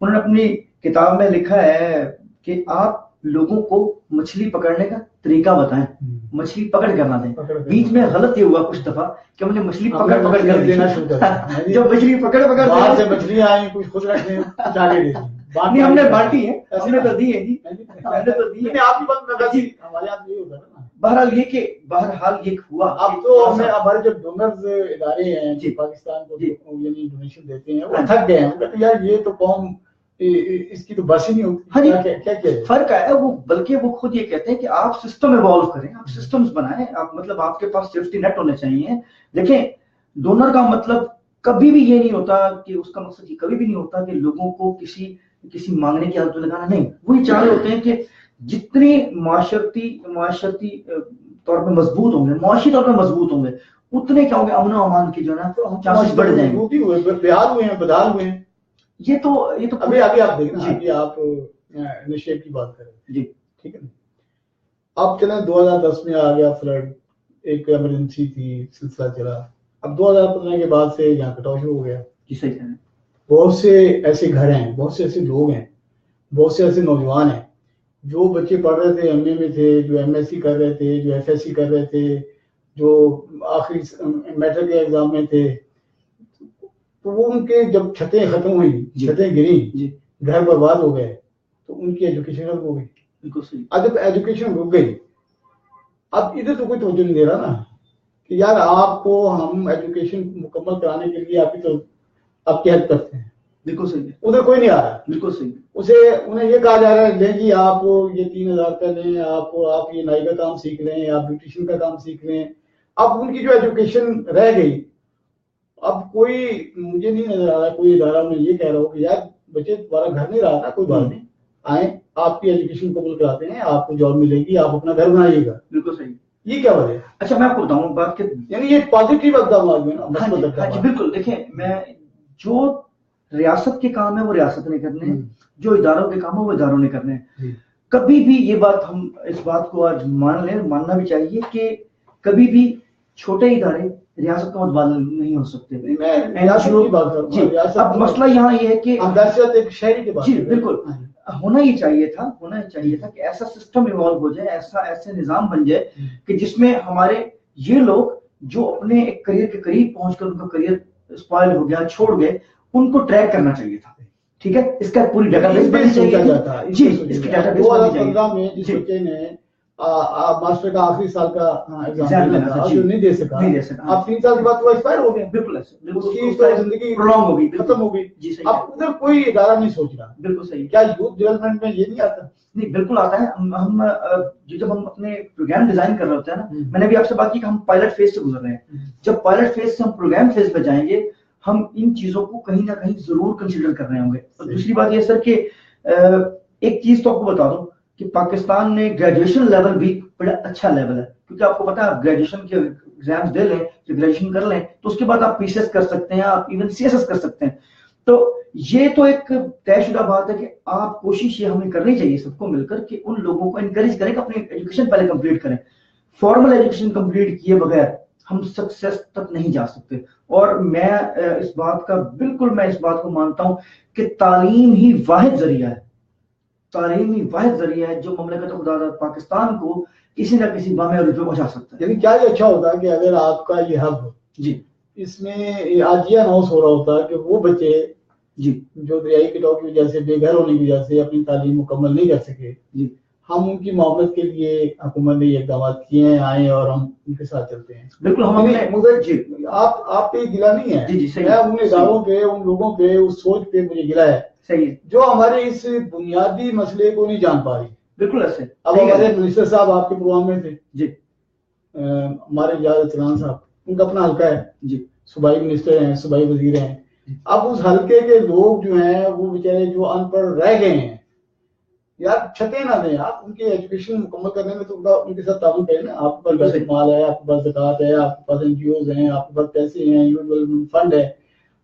انہوں نے اپنی کتاب میں لکھا ہے کہ آپ لوگوں کو مچھلی پکڑنے کا طریقہ بتائیں, مچھلی پکڑ کر نہ دیں. بیچ میں غلط یہ ہوا کچھ دفعہ کہ ہم نے مچھلی پکڑ کر دینا شروع کر دیا. جو مچھلی پکڑ باہر سے مچھلیاں آئیں, کچھ خود رکھتے ہیں, کچھ آگے دے دی, ہم نے بانٹی ہے, ہم نے تو دی ہے جی, ہم نے تو دی ہے. آپ کی بات ہمارے یہاں یہ ہوتا ہے نا. بہرحال یہ ہوا. اب تو ہمارے جو ڈونرز ادارے ہیں جو پاکستان کو یعنی ڈونیشن دیتے ہیں, وہ تھک گئے ہیں, وہ کہتے ہیں یار یہ تو قوم اس کی تو بس ہی نہیں ہوتی. کیا فرق ہے وہ, بلکہ وہ خود یہ کہتے ہیں کہ آپ سسٹم ایوالو کریں, آپ سسٹمز بنائیں, آپ مطلب آپ کے پاس سیفٹی نیٹ ہونے چاہیے. دیکھیں, ڈونر کا مطلب کبھی بھی یہ نہیں ہوتا کہ اس کا مقصد یہ کبھی بھی نہیں ہوتا کہ لوگوں کو کسی مانگنے کی عادت لگانا. نہیں, وہی چاہ رہے ہوتے ہیں کہ جتنی معاشرتی طور پہ مضبوط ہوں گے, معاشی طور پہ مضبوط ہوں گے, اتنے کیا ہوں گے, امن و امان کی جو ہے نا چانسز بڑھ جائیں گے. بہار ہوئے ہیں, بدار ہوئے ہیں. یہ تو ابھی آپ دیکھیں, ابھی آپ انیشیٹ کی بات کریں جی ٹھیک ہے نا. اب چلیں 2010 میں آ گیا فلڈ, ایک ایمرجنسی تھی, سلسلہ چلا. اب 2015 کے بعد سے یہاں کٹاؤ شروع ہو گیا. جی صحیح کہہ رہے ہیں. بہت سے ایسے گھر ہیں, بہت سے ایسے لوگ ہیں, بہت سے ایسے نوجوان ہیں جو بچے پڑھ رہے تھے, ایم اے میں تھے, جو ایم ایس سی کر رہے تھے, جو ایف ایس سی کر رہے تھے, جو آخری میٹرک کے ایگزام میں تھے, تو وہ ان کے جب چھتیں ختم ہوئی, چھتیں گری, گھر برباد ہو گئے, تو ان کی ایجوکیشن رک ہو گئی. بالکل صحیح. اب جب ایجوکیشن رک گئی, اب ادھر تو کوئی توجہ نہیں دے رہا نا کہ یار آپ کو ہم ایجوکیشن مکمل کرانے کے لیے آپ کی ہیلپ کرتے ہیں. بالکل صحیح. ادھر کوئی نہیں آ رہا. بالکل صحیح. انہیں یہ کہا جا رہا ہے لیں جی آپ یہ 3,000 کا لیں, آپ یہ نائی کا کام سیکھ لیں, آپ بیوٹیشین کا کام سیکھ لیں. اب ان کی جو ایجوکیشن رہ گئی, اب کوئی مجھے نہیں نظر آ رہا کوئی ادارہ میں یہ کہہ رہا ہو کہ یار بچے تمہارا گھر نہیں رہا نا, کوئی بات نہیں, آئیں آپ کی ایجوکیشن قبول کراتے ہیں, آپ کو جاب ملے گی, آپ اپنا گھر بنائیے گا. بالکل صحیح. یہ کیا وجہ ہے؟ اچھا میں آپ کو بتاؤں بات کہ یعنی یہ پازیٹیو اقدامات ہیں نا. ہاں جی بالکل. دیکھیں میں جو ریاست کے کام ہے وہ ریاست نے کرنے ہیں, جو اداروں کے کام ہے وہ اداروں نے کرنے ہیں. کبھی بھی یہ بات ہم اس بات کو آج مان لیں, ماننا بھی چاہیے کہ کبھی بھی چھوٹے ادارے ریاست کا متبادل نہیں ہو سکتے. میں ریاست کی بات کر رہا ہوں. اب مسئلہ یہاں یہ ہے کہ ایک شہری کے بات. جی بالکل ہونا ہی چاہیے تھا کہ ایسا سسٹم ایوالو ہو جائے, ایسے نظام بن جائے کہ جس میں ہمارے یہ لوگ جو اپنے ایک کریئر کے قریب پہنچ کر ان کا کریئر اسپائل ہو گیا, چھوڑ گئے, ان کو ٹریک کرنا چاہیے تھا. ٹھیک ہے, اس کا پوری ڈیٹا بیس بننی چاہیے. جی اس کی ڈیٹا بیس بننی چاہیے. 2015 میں جس بچے نے ماسٹر کا آخری سال کا ایگزام دینا تھا, جو نہیں دے سکا, اب 3 سال کے بعد وہ ایکسپائر ہو گیا. بالکل اس کی زندگی پرولونگ ہو گئی, ختم ہو گئی. جی صحیح. اب ادھر کوئی ادارہ نہیں سوچ رہا. بالکل صحیح. کیا یوتھ ڈیولپمنٹ میں یہ نہیں آتا؟ نہیں بالکل آتا ہے. ہم جب ہم اپنے پروگرام ڈیزائن کر رہے ہوتے ہیں نا, میں نے بھی آپ سے بات کی کہ ہم پائلٹ فیز سے گزر رہے ہیں. جب پائلٹ فیز سے ہم پروگرام فیز پہ جائیں گے, ہم ان چیزوں کو کہیں نہ کہیں ضرور کنسیڈر کر رہے ہوں گے. اور دوسری بات یہ سر کہ ایک چیز تو آپ کو بتا دوں کہ پاکستان میں گریجویشن لیول بھی بڑا اچھا لیول ہے, کیونکہ آپ کو پتا ہے آپ گریجویشن کے ایگزامس دے لیں, جو گریجویشن کر لیں, تو اس کے بعد آپ پی سی ایس کر سکتے ہیں, آپ ایون سی ایس ایس کر سکتے ہیں. تو یہ تو ایک طے شدہ بات ہے کہ آپ کوشش یہ ہمیں کرنی چاہیے سب کو مل کر کہ ان لوگوں کو انکریج کریں کہ اپنی ایجوکیشن پہلے کمپلیٹ کریں. فارمل ایجوکیشن کمپلیٹ کیے بغیر ہم سکسیس تک نہیں جا سکتے. اور میں اس بات کو مانتا ہوں کہ تعلیم ہی واحد ذریعہ ہے جو مملکت خدا پاکستان کو کسی نہ کسی بام عروج پہ پہنچا سکتا ہے. یعنی کیا یہ اچھا ہوتا ہے کہ اگر آپ کا یہ ہب جی اس میں آج یہ اناؤنس ہو رہا ہوتا ہے کہ وہ بچے جی جو دریائی کٹاؤ کی وجہ سے بے گھر ہونے کی وجہ سے اپنی تعلیم مکمل نہیں کر سکے, جی ہم ان کی معاونت کے لیے حکومت نے یہ اقدامات کیے ہیں, آئے اور ہم ان کے ساتھ چلتے ہیں. بالکل ہم مگر جی آپ پہ گلا نہیں ہے. جی میں ان اداروں پہ, ان لوگوں پہ, اس سوچ پہ مجھے گلا ہے صحیح جو ہمارے اس بنیادی مسئلے کو نہیں جان پا رہی. بالکل ایسے. اب ہمارے منسٹر صاحب آپ کے پروگرام میں تھے جی, ہمارے اجازت چلان صاحب, ان کا اپنا حلقہ ہے جی, صوبائی منسٹر ہیں, صوبائی وزیر ہیں. اب اس حلقے کے لوگ جو ہیں وہ بیچارے جو ان پڑھ رہ گئے ہیں, یار چھتیں نہ دیں, آپ ان کی ایجوکیشن مکمل کرنے میں تو ان کے ساتھ تعاون کریں نا. آپ کے پاس بیت مال ہے, آپ کے پاس زکوٰۃ ہے, آپ کے پاس این جی اوز ہیں, آپ کے پاس پیسے ہیں, یوتھ ڈیولپمنٹ فنڈ ہے,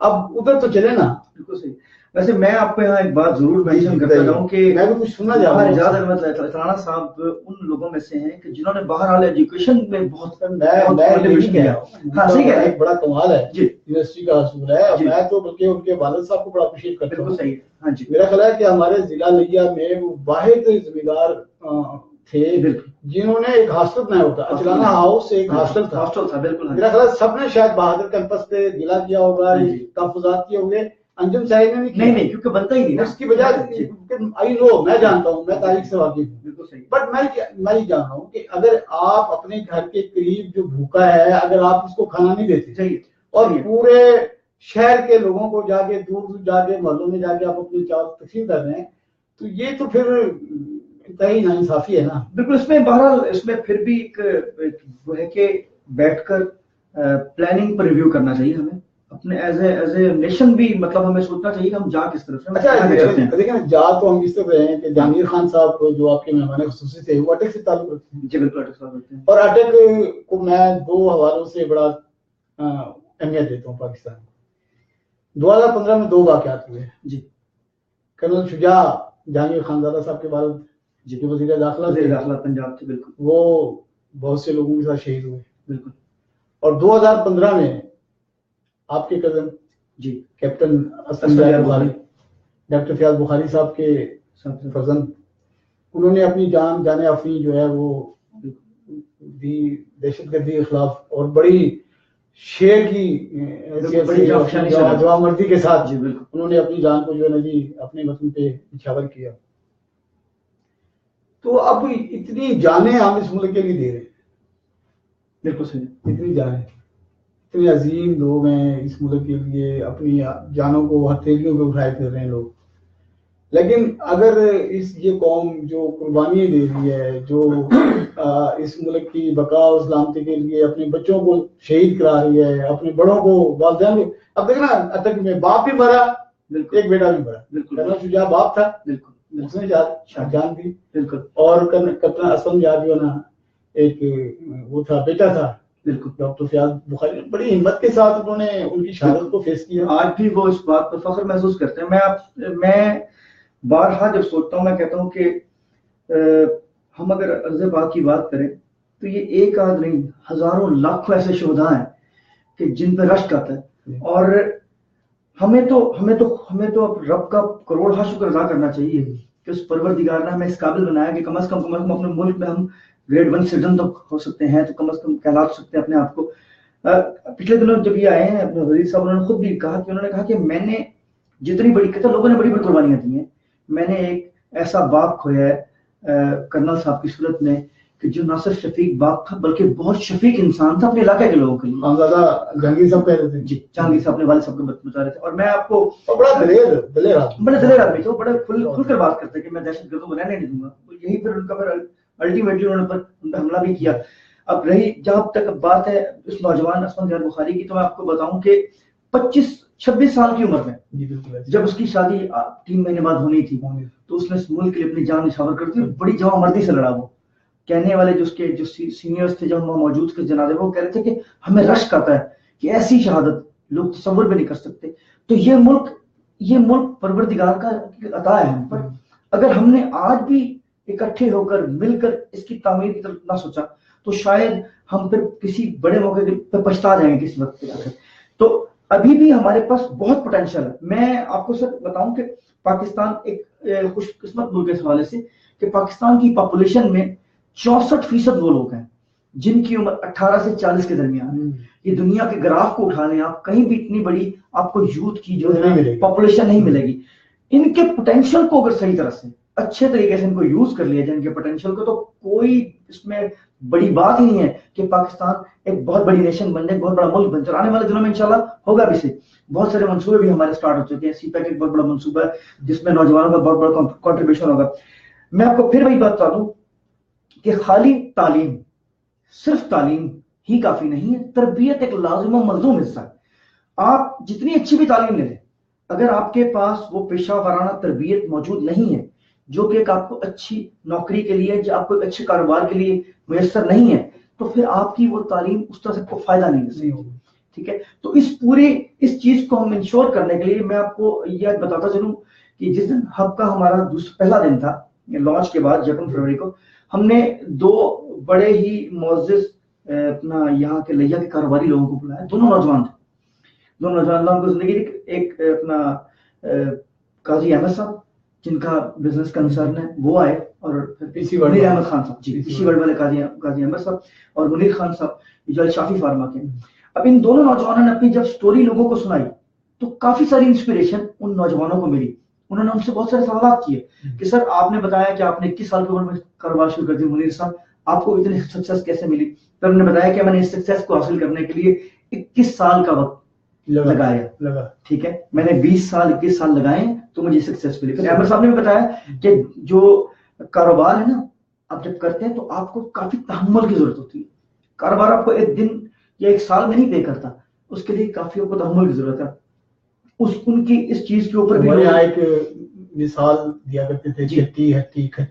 اب ادھر تو چلے نا. بالکل صحیح. ویسے میں آپ کو یہاں ایک بات ضرور مینشن کرتا ہوں کہ میں بھی کچھ سننا چاہتا ہوں. اجازت احمد ترانا صاحب ان لوگوں میں سے ہیں کہ جنہوں نے بہرحال ایجوکیشن میں بہت ایک بڑا کمال ہے, یونیورسٹی کا حصول ہے. میں تو بلکہ ان کے والد صاحب کو بڑا اپریشیٹ کرتا ہوں. صحیح. ہاں جی, میرا خیال ہے کہ ہمارے ضلع لیا میں وہ واحد ذمہ دار تھے جنہوں نے ایک ہاسٹل بنایا ہوتا. اچلانا ہاؤس ایک ہاسٹل تھا. بالکل میرا خیال ہے سب نے شاید بہادر کیمپس پہ ضلع کیا ہوگا, تحفظات کیے ہوں گے. انجم صاحب نے نہیں کیونکہ بنتا ہی نہیں. اس کی وجہ آئی نو, میں جانتا ہوں, میں تاریخ سے واقف ہوں. بالکل صحیح. بٹ میں یہ جان رہا ہوں کہ اگر آپ اپنے گھر کے قریب جو بھوکا ہے, اگر آپ اس کو کھانا نہیں دیتے اور پورے شہر کے لوگوں کو جا کے دور جا کے محلوں میں جا کے آپ اپنی چاول تقسیم کر رہے ہیں, تو یہ تو پھر انتہائی ناانصافی ہے نا. بالکل. اس میں بہرحال اس میں پھر بھی ایک وہ ہے کہ بیٹھ کر پلاننگ پر ریویو کرنا چاہیے ہمیں اپنے ایز اے نیشن بھی. مطلب ہمیں سوچنا چاہیے کہ ہم جا کس طرف سے. اچھا دیکھیں جا تو ہم اس طرح رہے ہیں کہ جہانگیر خان صاحب کو جو آپ کے مہمان خصوصی تھے وہ اٹک سے تعلق رکھتے ہیں. جی بالکل اٹک سے رکھتے ہیں. اور اٹک کو میں 2 حوالوں سے بڑا اہمیت دیتا ہوں. پاکستان 2015 میں 2 واقعات ہوئے. جی, کرنل شجاع جہانگیر خانزادہ صاحب کے والد جو وزیر داخلہ تھے، داخلہ پنجاب تھے، بالکل وہ بہت سے لوگوں کے ساتھ شہید ہوئے. بالکل. اور 2015 میں آپ کے کزن جی کیپٹن اسلم یار بخاری، ڈاکٹر فیاض بخاری صاحب کے فرزند، انہوں نے اپنی جان افنی جو ہے وہ دی دہشت گردی کے خلاف اور بڑی شیر کی جواب مردی کے ساتھ انہوں نے اپنی جان کو جو ہے نا جی اپنے وطن پہ نچھاور کیا. تو اب اتنی جانیں ہم اس ملک کے لیے دے رہے ہیں. بالکل صحیح. اتنی جانیں، اتنے عظیم لوگ ہیں اس ملک کے لیے، اپنی جانوں کو ہتھیلیوں پہ اٹھائے پھر رہے ہیں لوگ. لیکن اگر یہ قوم جو قربانیاں دے رہی ہے، جو اس ملک کی بقا اور سلامتی کے لیے اپنے بچوں کو شہید کرا رہی ہے، اپنے بڑوں کو، والدین کو، اب دیکھنا اتک میں باپ بھی مرا، ایک بیٹا بھی مرا. کرنل شجاع باپ تھا، اس نے جان دی. اور کیپٹن اسلم یار جو ہے نا ایک وہ تھا، بیٹا تھا. بالکل. ڈاکٹر فیاض بخاری بڑی ہمت کے ساتھ انہوں نے ان کی شہادت کو فیس کیا. آج بھی وہ اس بات پر فخر محسوس کرتے ہیں. میں بارہا جب سوچتا ہوں، میں کہتا ہوں کہ ہم اگر عرض پاک کی بات کریں تو یہ ایک آدھ نہیں، ہزاروں لاکھوں ایسے شہداء ہیں کہ جن پہ رشک آتا ہے. اور ہمیں تو اب رب کا کروڑ شکر ادا کرنا چاہیے کہ اس پروردگار نے ہمیں اس قابل بنایا کہ کم از کم اپنے ملک میں ہم گریڈ 1 سٹیزن تو ہو سکتے ہیں، تو کم از کم کہلا سکتے ہیں اپنے آپ کو. پچھلے دنوں جب یہ آئے ہیں اپنے وزیر صاحب، انہوں نے خود بھی کہا کہ میں نے جتنی بڑی کہتا لوگوں نے بڑی بڑی قربانیاں دی ہیں، میں نے ایک ایسا باپ کھویا ہے کرنل صاحب کی صورت میں کہ جو نہ صرف شفیق باپ تھا بلکہ بہت شفیق انسان تھا اپنے علاقے کے لوگوں کے لیے. جہانگیر صاحب کہہ رہے تھے. جی جہانگیر صاحب اپنے والد صاحب کو بتا رہے تھے. اور میں آپ کو بڑا دلیر آدمی تھے، وہ بڑے کھل کر بات کرتے کہ میں دہشت گردوں کو رہنے نہیں دوں گا. یہی پھر ان کا الٹیمیٹلی انہوں نے ان پہ حملہ بھی کیا. اب رہی جہاں تک بات ہے اس نوجوان اسلم یار بخاری کی، تو میں آپ کو بتاؤں کہ 25-26 سال کی عمر میں جب اس کی شادی 3 مہینے بعد ہونی تھی تو اس نے اس ملک کے لیے اپنی جان نچھاور کر دی. بڑی جوان مردی سے لڑا. وہ کہنے والے جو سینئرز تھے جب وہاں موجود تھے جنازے، وہ کہہ رہے تھے کہ ہمیں رشک آتا ہے کہ ایسی شہادت لوگ تصور بھی نہیں کر سکتے. تو یہ ملک پروردگار کا عطا ہے ہم پر. اگر ہم نے آج بھی اکٹھے ہو کر مل کر اس کی تعمیر کی طرف نہ سوچا تو شاید ہم پھر کسی بڑے موقع پہ پچھتا جائیں گے کسی وقت پہ. تو ابھی بھی ہمارے پاس بہت پوٹینشیل ہے. میں آپ کو سر بتاؤں کہ پاکستان ایک خوش قسمت ملک کے حوالے سے کہ پاکستان کی پاپولیشن میں 64% وہ لوگ ہیں جن کی عمر 18 سے 40 کے درمیان. یہ دنیا کے گراف کو اٹھا لیں آپ، کہیں بھی اتنی بڑی آپ کو یوتھ کی جو ہے پاپولیشن نہیں ملے گی. ان کے پوٹینشیل کو اگر صحیح طرح سے اچھے طریقے سے ان کو یوز کر لیا جائے ان کے پوٹینشیل کو، تو کوئی اس میں بڑی بات ہی نہیں ہے کہ پاکستان ایک بہت بڑی نیشن بن جائے، بہت بڑا ملک بن جائے. آنے والے دنوں میں انشاءاللہ ہوگا بھی. سے بہت سارے منصوبے بھی ہمارے سٹارٹ ہو چکے ہیں. سی پیک ایک بہت بڑا منصوبہ ہے جس میں نوجوانوں کا بہت بڑا کنٹریبیوشن ہوگا. میں آپ کو پھر وہی بات بتا دوں کہ خالی تعلیم، صرف تعلیم ہی کافی نہیں ہے. تربیت ایک لازم و ملزوم حصہ ہے. آپ جتنی اچھی بھی تعلیم لے لیں، اگر آپ کے پاس وہ پیشہ ورانہ تربیت موجود نہیں ہے جو کہ ایک آپ کو اچھی نوکری کے لیے، جو آپ کو ایک اچھے کاروبار کے لیے میسر نہیں ہے، تو پھر آپ کی وہ تعلیم اس طرح سے کوئی فائدہ نہیں دے سکتی. ٹھیک ہے. تو اس چیز کو ہم انشور کرنے کے لیے میں آپ کو یہ بتاتا چلوں کہ جس دن ہب کا ہمارا پہلا دن تھا لانچ کے بعد 2 فروری کو، ہم نے 2 بڑے ہی معزز اپنا یہاں کے لیا کے کاروباری لوگوں کو بلایا. دونوں نوجوان تھے. دونوں نوجوان اللہ کو زندگی. ایک اپنا قاضی احمد صاحب جن کا بزنس کنسرن ہے وہ آئے، اور منیر احمد خان صاحب، جی اسی ورڈ والے قاضی احمد صاحب، اور منیر خان صاحب جو شافی فارما کے. اب ان دونوں نوجوانوں نے اپنی جب سٹوری لوگوں کو سنائی تو کافی ساری انسپریشن ان نوجوانوں کو ملی. انہوں نے ہم سے بہت سارے سوالات کیے کہ سر آپ نے بتایا کہ آپ نے 21 سال کی عمر میں کاروبار شروع کر دیا. منیر صاحب آپ کو اتنی سکسیس کیسے ملی؟ پھر انہوں نے بتایا کہ میں نے اس سکسیس کو حاصل کرنے کے لیے 21 سال کا وقت لگایا. ٹھیک ہے. میں نے 21 سال لگائے تو مجھے سکسیس ملی. پھر احمد صاحب نے بھی بتایا کہ جو کاروبار ہے نا آپ جب کرتے ہیں تو آپ کو کافی تحمل کی ضرورت ہوتی ہے. کاروبار آپ کو ایک دن یا ایک سال میں نہیں پے کرتا، اس کے لیے کافی آپ کو تحمل کی ضرورت ہے. ان کی اس چیز کے اوپر بھی ایک مثال دیا کرتے تھے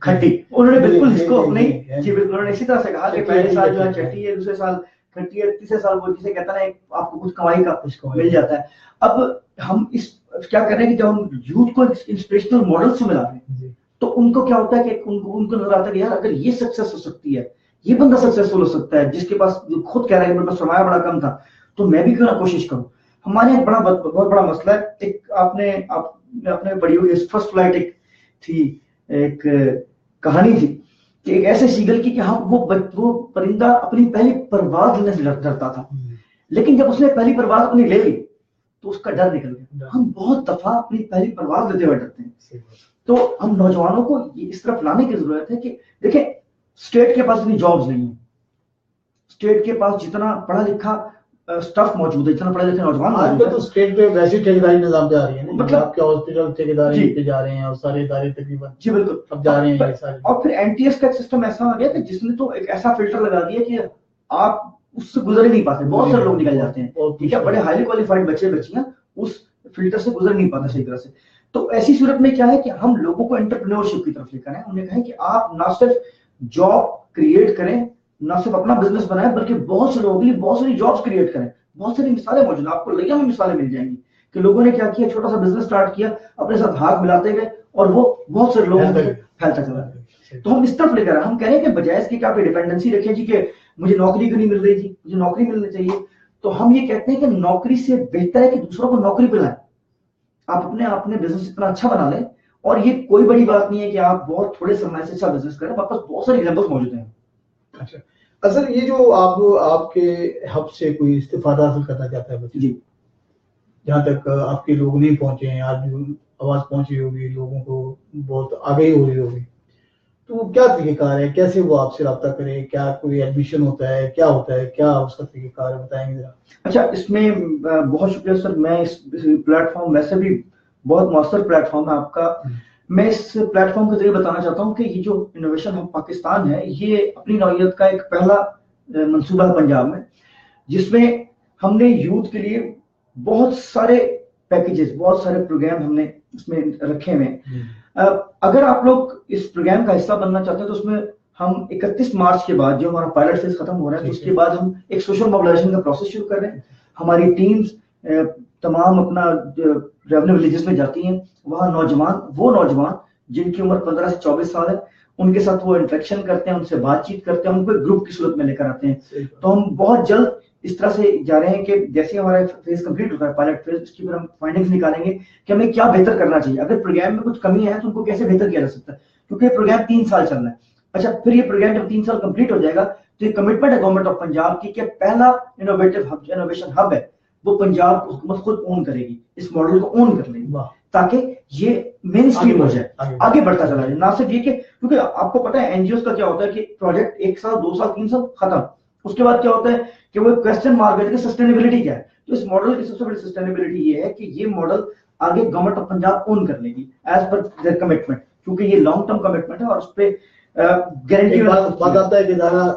کھٹی. انہوں نے بالکل اس کو نہیں، جی بالکل انہوں نے اسی طرح سے کہا کہ پہلے سال جو ہے چٹی ہے، دوسرے سال کھٹی ہے، تیسرے سال وہ جسے کہتا ہے آپ کو کچھ کمائی کا مل جاتا ہے. اب ہم اس کیا کر رہے ہیں کہ جب ہم یوتھ کو انسپریشنل ماڈل سے ملا رہے ہیں، تو ان کو کیا ہوتا ہے کہ ان کو نظر آتا ہے کہ یار اگر یہ سکسیس ہو سکتی ہے, یہ بندہ سکسیسفل ہو سکتا ہے جس کے پاس خود کہہ رہا ہے کہ میرے پاس سرمایہ بڑا کم تھا, تو میں بھی کیوں نہ کوشش کروں. ہمارے ایک بہت بڑا مسئلہ ہے, ایک آپ نے پڑھی ہوگی فرسٹ فلائٹ, ایک تھی ایک کہانی تھی کہ ایک ایسے سیگل کی کہ وہ پرندہ اپنی پہلی پرواز لینے سے ڈرتا تھا, لیکن جب اس نے پہلی پرواز اپنی لے لی تو اس کا ڈر نکل گیا. ہم بہت دفعہ اپنی پہلی پرواز لیتے ہوئے ڈرتے ہیں. تو ہم نوجوانوں کو اس طرف لانے کی ضرورت ہے کہ دیکھیں اسٹیٹ کے پاس اتنی جابز نہیں ہیں, اسٹیٹ کے پاس جتنا پڑھا لکھا سٹاف موجود ہے, جتنا پڑھے لکھے نوجوان آج پہ تو اسٹیٹ پہ ویسی ٹھیکیداری نظام پہ آ رہی ہے نا, مطلب آپ کے ہاسپٹل ٹھیکیداری پہ جا رہے ہیں اور سارے ادارے تقریباً جی بالکل اب جا رہے ہیں یہ سارے. اور پھر این ٹی ایس کا ایک سسٹم ایسا آ گیا کہ جس نے تو ایک ایسا فلٹر لگا دیا کہ آپ اس سے گزر ہی نہیں پاتے, بہت سارے لوگ نکل جاتے ہیں, ٹھیک ہے, بڑے ہائیلی کوالیفائڈ بچے بچیاں اس فلٹر سے گزر نہیں پاتے صحیح طرح سے. تو ایسی صورت میں کیا ہے کہ ہم لوگوں کو انٹرپرینورشپ کی طرف لے کر آئیں, انہیں کہیں کہ آپ نہ صرف جاب کریٹ کریں, نہ صرف اپنا بزنس بنائیں, بلکہ بہت سے لوگوں کے لیے بہت ساری جابس کریٹ کریں. بہت ساری مثالیں موجود ہیں, آپ کو لیا میں مثالیں مل جائیں گی کہ لوگوں نے کیا کیا, چھوٹا سا بزنس سٹارٹ کیا, اپنے ساتھ ہاتھ ملاتے گئے اور وہ بہت سے لوگوں تک پھیلتا چلا گیا. تو ہم اس طرف لے کر ہم کہہ رہے ہیں کہ بجائے اس کی کہ آپ ڈیپینڈنسی رکھیں جی کہ مجھے نوکری کیوں نہیں مل رہی تھی, مجھے نوکری ملنی چاہیے, تو ہم یہ کہتے ہیں کہ نوکری سے بہتر ہے کہ دوسروں کو نوکری پہ لائیں. آپ اپنے بزنس اتنا اچھا بنا لیں, اور یہ کوئی بڑی بات نہیں ہے کہ آپ بہت تھوڑے سرمایہ سے اچھا بزنس کریں, آپ پاس بہت سارے ایگزامپلس موجود ہیں. اچھا اصل یہ جو آپ کے ہب سے کوئی استفادہ حاصل کرنا چاہتا ہے بچہ, جی جہاں تک آپ کے لوگ نہیں پہنچے ہیں, آج آواز پہنچی ہوگی لوگوں کو, بہت آگے ہی ہو رہی ہوگی, تو کیا طریقہ کار ہے, کیسے وہ آپ سے رابطہ کرے, کیا کوئی ایڈمیشن ہوتا ہے, کیا ہوتا ہے, کیا اس کا طریقہ کار ہے, بتائیں گے ذرا. اچھا, اس میں بہت شکریہ سر. میں اس پلیٹ فارم ویسے بھی بہت مؤثر پلیٹ فارم ہے آپ کا. میں اس پلیٹ فارم کے ذریعے بتانا چاہتا ہوں کہ یہ جو انوویشن ہب پاکستان ہے, یہ اپنی نوعیت کا ایک پہلا منصوبہ ہے پنجاب میں, جس میں ہم نے یوتھ کے لیے بہت سارے پیکیجز, بہت سارے پروگرام ہم نے اس میں رکھے ہوئے. اگر آپ لوگ اس پروگرام کا حصہ بننا چاہتے ہیں تو اس میں ہم 31 مارچ کے بعد جو ہمارا پائلٹ فیز ختم ہو رہا ہے, تو اس کے بعد ہم ایک سوشل موبلائزیشن کا پروسیس شروع کر رہے ہیں. ہماری ٹیمز تمام اپنا ریونیو ولیجز میں جاتی ہیں, وہاں وہ نوجوان جن کی عمر 15 سے 24 سال ہے, ان کے ساتھ وہ انٹریکشن کرتے ہیں, ان سے بات چیت کرتے ہیں, ان کو ایک گروپ کی صورت میں لے کر آتے ہیں. تو ہم بہت جلد اس طرح سے جا رہے ہیں کہ جیسے ہمارا فیز کمپلیٹ ہوتا ہے پائلٹ فیز, اس کی پھر ہم فائنڈنگز نکالیں گے کہ ہمیں کیا بہتر کرنا چاہیے, اگر پروگرام میں کچھ کمی ہے تو ان کو کیسے بہتر کیا جا سکتا ہے, کیونکہ یہ پروگرام 3 سال چل رہا ہے. اچھا, پھر یہ پروگرام جب 3 سال کمپلیٹ ہو جائے گا تو یہ کمٹمنٹ ہے گورنمنٹ آف پنجاب کی کہ پہلا انوویشن ہب ہے وہ پنجاب حکومت خود اون کرے گی, اس ماڈل کو اون کر لے گی, تاکہ یہ مین اسٹریم ہو جائے, آگے بڑھتا چلا جائے. نہ صرف یہ کہ کیونکہ آپ کو پتا ہے این جی اوز کا کیا ہوتا ہے کہ پروجیکٹ 1 سال 2 سال 3 سال ختم, اس کے بعد کیا ہوتا ہے کہ وہ کوسچن مارک ہے کہ سسٹینیبلٹی کیا ہے. تو اس ماڈل کی سب سے بڑی سسٹینیبلٹی یہ ہے کہ یہ ماڈل آگے گورنمنٹ آف پنجاب اون کر لے گی ایز پر دیئر کمٹمنٹ, کیونکہ یہ لانگ ٹرم کمٹمنٹ ہے اور اس پہ گارنٹی بات آتا ہے کہ ادارہ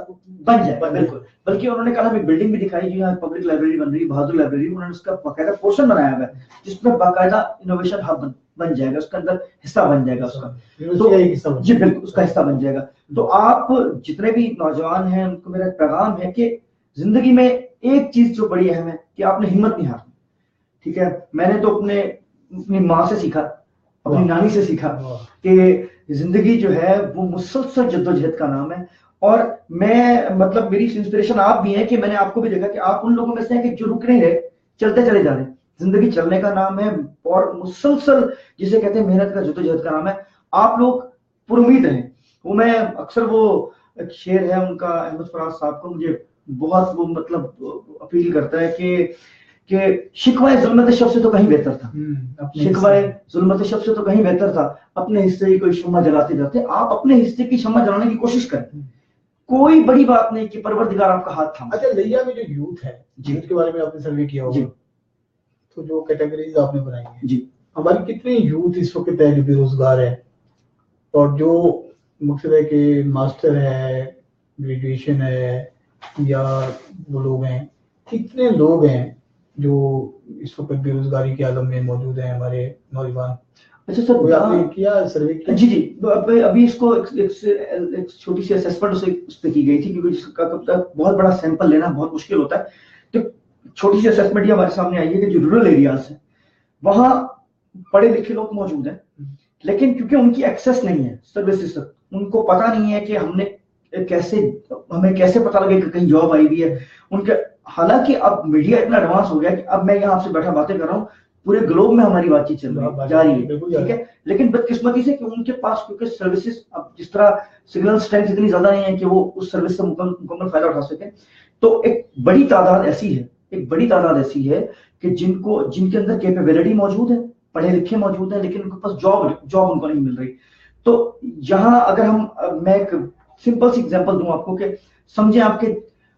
بن جائے. بالکل, بلکہ انہوں نے کہا ہمیں بلڈنگ بھی دکھائی کہ یہاں پبلک لائبریری بن رہی ہے, بہادر لائبریری, انہوں نے اس کا باقاعدہ پورشن بنایا ہوا ہے جس میں باقاعدہ انوویشن ہب بن جائے گا, اس کے اندر حصہ بن جائے گا اس کا. جی بالکل, اس کا حصہ بن جائے گا. تو آپ جتنے بھی نوجوان ہیں ان کو میرا پیغام ہے کہ زندگی میں ایک چیز جو بڑی اہم ہے کہ آپ نے ہمت نہیں ہارنی. ٹھیک ہے, میں نے تو اپنی ماں سے سیکھا, اپنی نانی سے سیکھا کہ زندگی جو ہے وہ مسلسل جدوجہد کا نام ہے. اور میں مطلب میری انسپریشن آپ بھی ہیں کہ میں نے آپ کو بھی دیکھا کہ آپ ان لوگوں میں سے ہیں کہ جو رک نہیں رہے, چلتے چلے جا رہے ہیں. زندگی چلنے کا نام ہے اور مسلسل جسے کہتے ہیں محنت کا جدوجہد کا نام ہے. آپ لوگ پر امید ہیں. وہ میں اکثر وہ ایک شعر ہے ان کا احمد فراز صاحب کو, مجھے بہت وہ مطلب اپیل کرتا ہے کہ شکوہ ظلمت شب سے تو کہیں بہتر تھا, شکوہ ظلمت شب سے تو کہیں بہتر تھا, اپنے حصے کی کوئی شمع جلاتے جاتے. آپ اپنے حصے کی شمع جلانے کی کوشش کریں, کوئی بڑی بات نہیں کہ پروردگار آپ کا ہاتھ تھام. اچھا, لیا میں جو یوتھ ہے, یوتھ کے بارے میں آپ نے سروے کیا ہوگا, تو جو کیٹیگریز آپ نے بنائی ہیں, جی ہماری کتنے یوتھ اس وقت ہے جو بے روزگار ہے, اور جو مقصد ہے کہ ماسٹر ہے, گریجویشن ہے, یا وہ لوگ ہیں, کتنے لوگ ہیں جو اس وقت بے روزگاری کے عالم میں موجود ہیں ہمارے نوجوان؟ اچھا سر, کوئی آپ نے کیا سروے کیا؟ جی ابھی اس کو ایک چھوٹی سی اسسمنٹ اس پہ کی گئی تھی, کیونکہ جس کا بہت بڑا سیمپل لینا بہت مشکل ہوتا ہے. تو چھوٹی سی اسسمنٹ یہ ہمارے سامنے آئی ہے کہ جو رورل ایریاز ہیں وہاں پڑھے لکھے لوگ موجود ہیں, لیکن کیونکہ ان کی ایکسیس نہیں ہے سروسز تک, ان کو پتا نہیں ہے کہ ہمیں کیسے پتا لگے کہ کہیں جاب آئی ہوئی ہے ان کے. حالانکہ اب میڈیا اتنا ایڈوانس ہو گیا کہ اب میں یہاں آپ سے بیٹھا باتیں کر رہا ہوں, پورے گلوب میں ہماری بات چیت چل رہی جا رہی ہے, ٹھیک ہے. لیکن بدقسمتی سے کہ ان کے پاس کیونکہ سروسز اب جس طرح سگنل اسٹرینتھ اتنی زیادہ نہیں ہے کہ وہ اس سروس سے مکمل فائدہ اٹھا سکیں, تو ایک بڑی تعداد ایسی ہے کہ جن کے اندر کیپیبلٹی موجود ہے, پڑھے لکھے موجود ہیں, لیکن ان کے پاس جاب ان کو نہیں مل رہی. تو یہاں اگر میں ایک سمپل سی ایگزامپل دوں آپ کو کہ سمجھیں آپ کے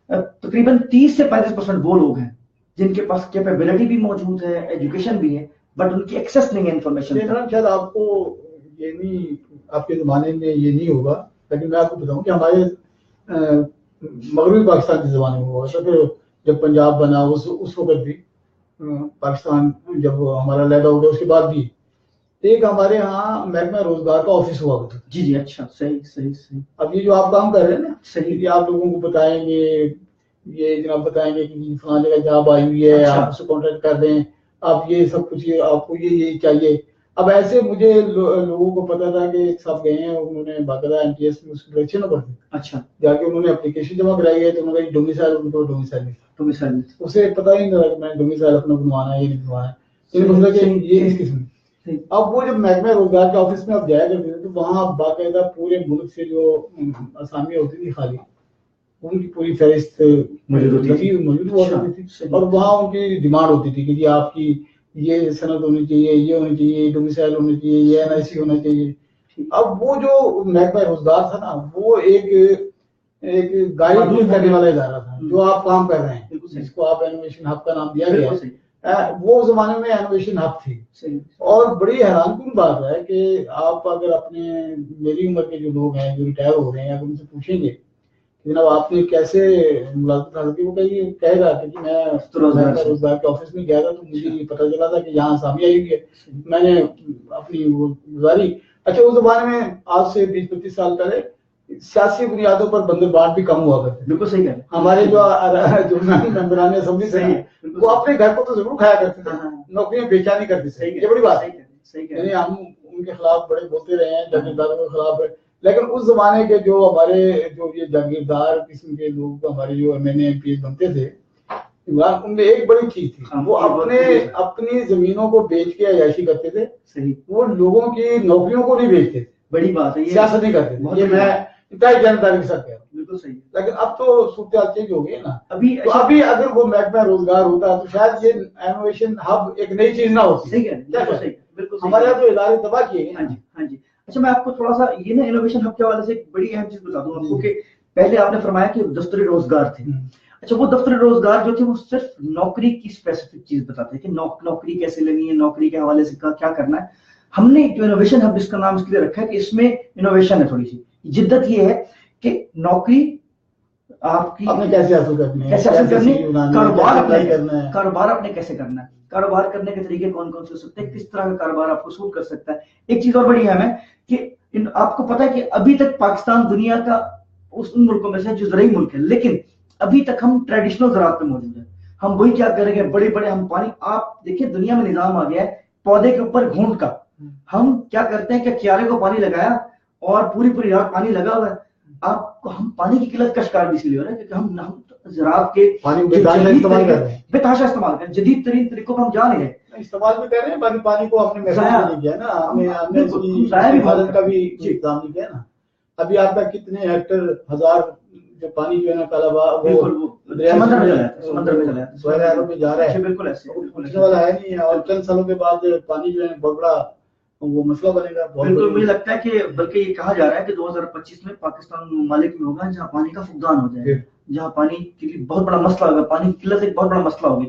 تقریباً 30 سے 35% وہ لوگ ہیں جن کے پاس کیپیبلٹی بھی موجود ہے, ایجوکیشن بھی ہے, بٹ ان کی ایکسیس نہیں ہے انفارمیشن. شاید آپ کو یہ نہیں, آپ کے زمانے میں یہ نہیں ہوگا, لیکن میں آپ کو بتاؤں کہ ہمارے مغربی پاکستان کے زمانے میں ہوا تھا. پھر جب پنجاب بنا اس وقت بھی پاکستان جب ہمارا علیحدہ ہو گیا اس کے بعد بھی ایک ہمارے ہاں محکمہ روزگار کا آفس ہوا کرتا تھا. جی اچھا, صحیح. اب یہ جو آپ کام کر رہے ہیں نا, صحیح, یہ آپ لوگوں کو بتائیں گے, یہ جناب بتائیں گے کہ فلاں جگہ جاب آئی ہوئی ہے, آپ اسے کانٹیکٹ کر دیں, آپ یہ سب کچھ آپ کو یہ چاہیے. اب ایسے مجھے لوگوں کو پتا تھا کہ سب گئے ہیں, انہوں نے باقاعدہ این ٹی ایس میں اس کی پریکشن نمبر تھی. اچھا, جا کے انہوں نے اپلیکیشن جمع کرائی ہے, تو انہوں نے ڈومیسائل, ان کو ڈومیسائل اسے پتا ہی نہیں رہا کہ میں ڈومیسائل اپنا بنوانا ہے یہ نہیں بنوانا ہے, یہ اس قسم. اب وہ جب محکمہ روزگار کے آفس میں آپ جایا کرتے تھے تو وہاں باقاعدہ پورے ملک سے جو اسامیاں ہوتی تھی خالی, ان کی پوری فہرست موجود ہوا کرتی تھی, اور وہاں ان کی ڈیمانڈ ہوتی تھی کہ جی آپ کی یہ سند ہونی چاہیے, یہ ہونی چاہیے, ڈومیسائل ہونی چاہیے, یہ این آئی سی ہونا چاہیے. اب وہ جو محکمہ روزگار تھا نا, وہ ایک گائیڈ کرنے والا ادارہ تھا جو آپ کام کر رہے ہیں, جس کو آپ انوویشن ہب کا نام دیا گیا ہے. وہ زمانے میں انوویشن ہب تھی. اور بڑی حیران کن بات ہے کہ آپ اگر اپنے میری عمر کے جو لوگ ہیں جو ریٹائر ہو رہے ہیں, اگر ان سے پوچھیں گے جناب آپ نے کیسے ملازمت حاصل کی, وہ کہے گا کہ میں روزگار کے آفس میں گیا تھا تو مجھے یہ پتا چلا تھا کہ یہاں اسامی آئی ہوئی ہے, میں نے اپنی وہ گزاری. اچھا, اس زمانے میں آج سے 20-25 سال پہلے سیاسی بنیادوں پر بندر بانٹ بھی کم ہوا کرتے. بالکل صحیح ہے. ہمارے جو ممبران اسمبلی تھے وہ اپنے گھر کو تو ضرور کھایا کرتے تھے, نوکریاں بیچا نہیں کرتے تھے. یہ بڑی بات ہے. یعنی ہم ان کے خلاف بڑے بولتے رہے ہیں, جاگیرداروں کے خلاف, لیکن اس زمانے کے جو ہمارے جو یہ جاگیردار قسم کے لوگ ہمارے جو M N A M P بنتے تھے, ان میں ایک بڑی چیز تھی, وہ اپنی زمینوں کو بیچ کے عیاشی کرتے تھے. وہ لوگوں کی نوکریوں کو نہیں بیچتے تھے. بڑی بات ہے, سیاست نہیں کرتے تھے. یہ میں انتہائی جانکاری کے ساتھ کہہ رہا ہوں. بالکل صحیح. لیکن اب تو صورتحال چینج ہو گئی ہے نا. ابھی اگر وہ محکمہ روزگار ہوتا تو شاید یہ انوویشن ہب ایک نئی چیز نہ ہوتی. صحیح ہے, بالکل ہمارے یہاں تو ادارے تباہ کیے گئے. ہاں جی. اچھا, میں آپ کو تھوڑا سا یہ نا انوویشن ہب کے حوالے سے ایک بڑی اہم چیز بتا دوں آپ کو کہ پہلے آپ نے فرمایا کہ دفتری روزگار تھے. اچھا, وہ دفتری روزگار جو تھے وہ صرف نوکری کی اسپیسیفک چیز بتاتے ہیں کہ نوکری کیسے لینی ہے, نوکری کے حوالے سے کیا کرنا ہے. ہم نے جو انوویشن ہب اس کا نام اس کے لیے رکھا ہے کہ اس میں انوویشن ہے, تھوڑی سی جدت یہ ہے کہ نوکری آپ کی کیسے حاصل کرنی ہے, کاروبار اپنے کیسے کرنا ہے, کاروبار کرنے کے طریقے کون کون سے ہو سکتے ہیں, کس طرح کا کاروبار آپ کو سوٹ کر سکتا ہے. ایک چیز اور بڑی اہم ہے کہ آپ کو پتا ہے کہ ابھی تک پاکستان دنیا کا ان ملکوں میں سے جو زرعی ملک ہے, لیکن ابھی تک ہم ٹریڈیشنل زراعت پہ موجود ہیں. ہم وہی کیا کریں گے, بڑے بڑے ہم پانی, آپ دیکھیں دنیا میں نظام آ گیا ہے پودے کے اوپر گھونٹ کا. ہم کیا کرتے ہیں کہ کیارے کو پانی لگایا اور پوری رات پانی لگا ہوا ہے. آپ کو ہم پانی کی قلت کا شکار بھی اس لیے ہو رہا ہے کیونکہ ہم زراعت کے بتحاشا استعمال کر رہے ہیں, جدید ترین طریقوں پر ہم جا نہیں رہے, استعمال بھی کر رہے ہیں. پانی کو ہم نے نہیں کیا نا, ہم نے حفاظت کا بھی انتظام نہیں کیا نا. ابھی آپ کا کتنے ہیکٹر ہزار جو پانی جو ہے نا سمندر میں جا رہا ہے, بالکل ایسے والا ہے نہیں. اور چند سالوں کے بعد پانی جو ہے بہت بڑا وہ مسئلہ بنے گا. بالکل, مجھے لگتا ہے کہ بلکہ یہ کہا جا رہا ہے کہ 2025 میں پاکستان ممالک میں ہوگا جہاں پانی کا فقدان ہو جائے گا, جہاں پانی کی بہت بڑا مسئلہ ہوگا, پانی کی قلت ایک بہت بڑا مسئلہ ہوگی.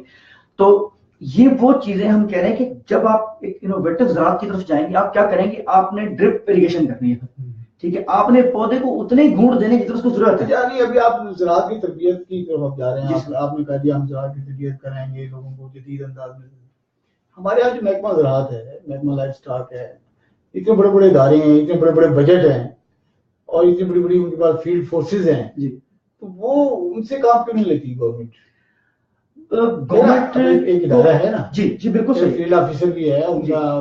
تو یہ وہ چیزیں ہم کہہ رہے ہیں کہ جب آپ ایک انوویٹو زراعت کی طرف جائیں گے, آپ کیا کریں گے, آپ نے ڈرپ اریگیشن کرنی ہے. ٹھیک ہے, آپ نے پودے کو اتنے ہی گھونٹ دینے کی طرف اس کو ضرورت ہے. یعنی ابھی آپ زراعت کی تربیت کی طرف آپ جا رہے ہیں. آپ نے کہا دیا ہم زراعت کی تربیت کرائیں گے لوگوں کو جدید انداز میں. ہمارے یہاں جو محکمہ زراعت ہے, محکمہ لائف اسٹاک ہے, اتنے بڑے بڑے ادارے ہیں, اتنے بڑے بڑے بجٹ ہیں, اور اتنی بڑی بڑی ان کے پاس فیلڈ فورسز ہیں, تو وہ ان سے کام کیوں نہیں لیتی گورنمنٹ؟ گورنمنٹ ایک ادارہ ہے نا. جی بالکل, فیلڈ آفیسر بھی ہے, ان کا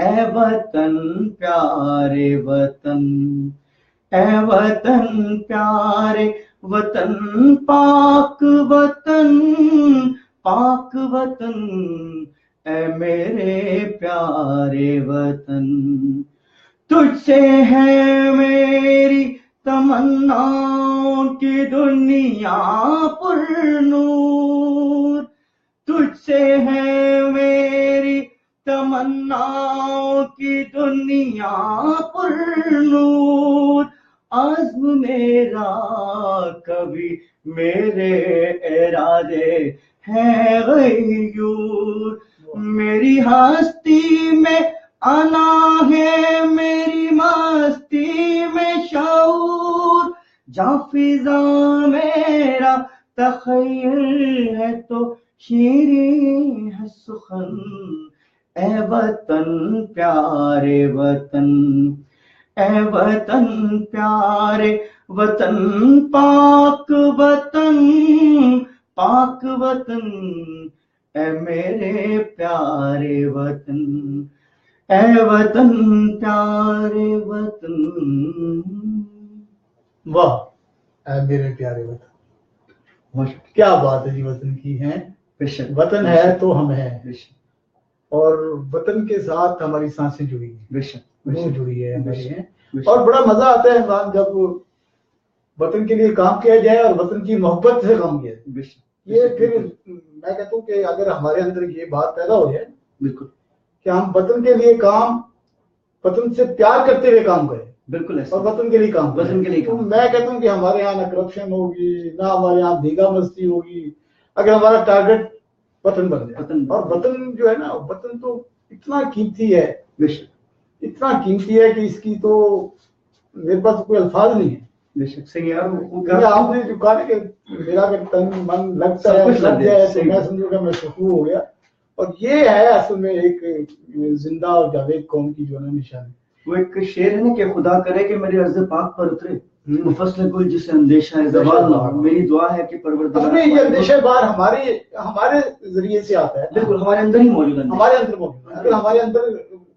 اے وطن پیارے وطن، اے وطن پیارے وطن، پاک وطن، پاک وطن، اے میرے پیارے وطن، تجھ سے ہے میری تمناؤں کی دنیا پر نور، تجھ سے ہے میری تمناؤں کی دنیا پر نور، عزم میرا کبھی میرے ارادے ہیں غیور، میری ہستی میں انا ہے میری مستی میں شعور، جہاں فضا میرا تخیل ہے تو شیریں ہے سخن، اے وطن پیارے وطن، اے وطن پیارے وطن، پاک وطن، پاک وطن، اے میرے پیارے وطن، اے وطن پیارے وطن۔ واہ، اے میرے پیارے وطن، کیا بات ہے جی وطن کی ہے، بے شک وطن ہے تو ہم ہیں، بے شک اور وطن کے ساتھ ہماری سانسیں جڑی ہیں، بے شک روح جڑی ہے ہماری ہیں، بے شک۔ اور بڑا مزہ آتا ہے عمران جب وطن کے لیے کام کیا جائے اور وطن کی محبت سے کام کیا جائے، بے شک، یہ پھر میں کہتا ہوں کہ اگر ہمارے اندر یہ بات پیدا ہو جائے بالکل کہ ہم وطن کے لیے کام، وطن سے پیار کرتے ہوئے کام کریں بالکل ایسا، اور وطن کے لیے کام کریں، وطن کے لیے تو کام۔ میں کہتا ہوں کہ ہمارے یہاں نہ کرپشن ہوگی، نہ ہمارے یہاں بھیگا مستی ہوگی، اگر ہمارا ٹارگٹ وطن بن جائے۔ اور وطن جو ہے نا، وطن تو اتنا قیمتی ہے، بے شک اتنا قیمتی ہے کہ اس کی تو میرے پاس کوئی الفاظ نہیں ہے۔ بے شک، صحیح یار، کیونکہ آپ نے جو کہا نا کہ میرا اگر تن من لگتا سب ہے، کچھ لگ لگ جائے جائے، تو صحیح میں سمجھوں گا میں سکون ہو گیا، اور یہ ہے اصل میں ایک زندہ اور جاوید قوم کی جو ہے نا نشانی۔ وہ ایک شعر ہے نا کہ خدا کرے کہ میرے عرض پاک پر اترے وہ فصل گل جسے اندیشہ ہے زوال نہ ہو، میری دعا ہے کہ پروردگار اصل میں یہ اندیشہ بار ہمارے ذریعے سے آتا ہے، بالکل ہمارے اندر ہی موجود ہے، ہمارے اندر موجود ہے۔ اگر ہمارے اندر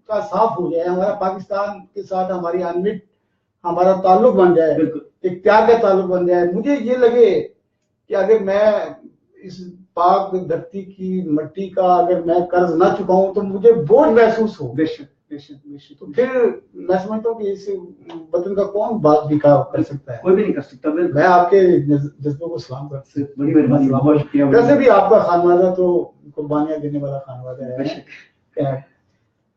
کا صاف ہو جائے، ہمارا پاکستان کے ساتھ ہماری انمٹ ہمارا تعلق بن جائے، بالکل ایک پیار کا تعلق بن جائے، مجھے یہ لگے کہ اگر میں اس پاک دھرتی کی مٹی کا اگر میں قرض نہ چکاؤں تو مجھے بوجھ محسوس ہو، بے شک بے شک بے شک، تو پھر میں سمجھتا ہوں کہ اس وطن کا کون بات بھی کر سکتا ہے۔ کوئی بھی نہیں کر سکتا، بالکل۔ میں آپ کے جذبوں کو سلام کرتا ہوں، بڑی مہربانی، بہت شکریہ۔ ویسے بھی آپ کا خانوادہ تو قربانیاں دینے والا خانوادہ بے ہے۔ شک۔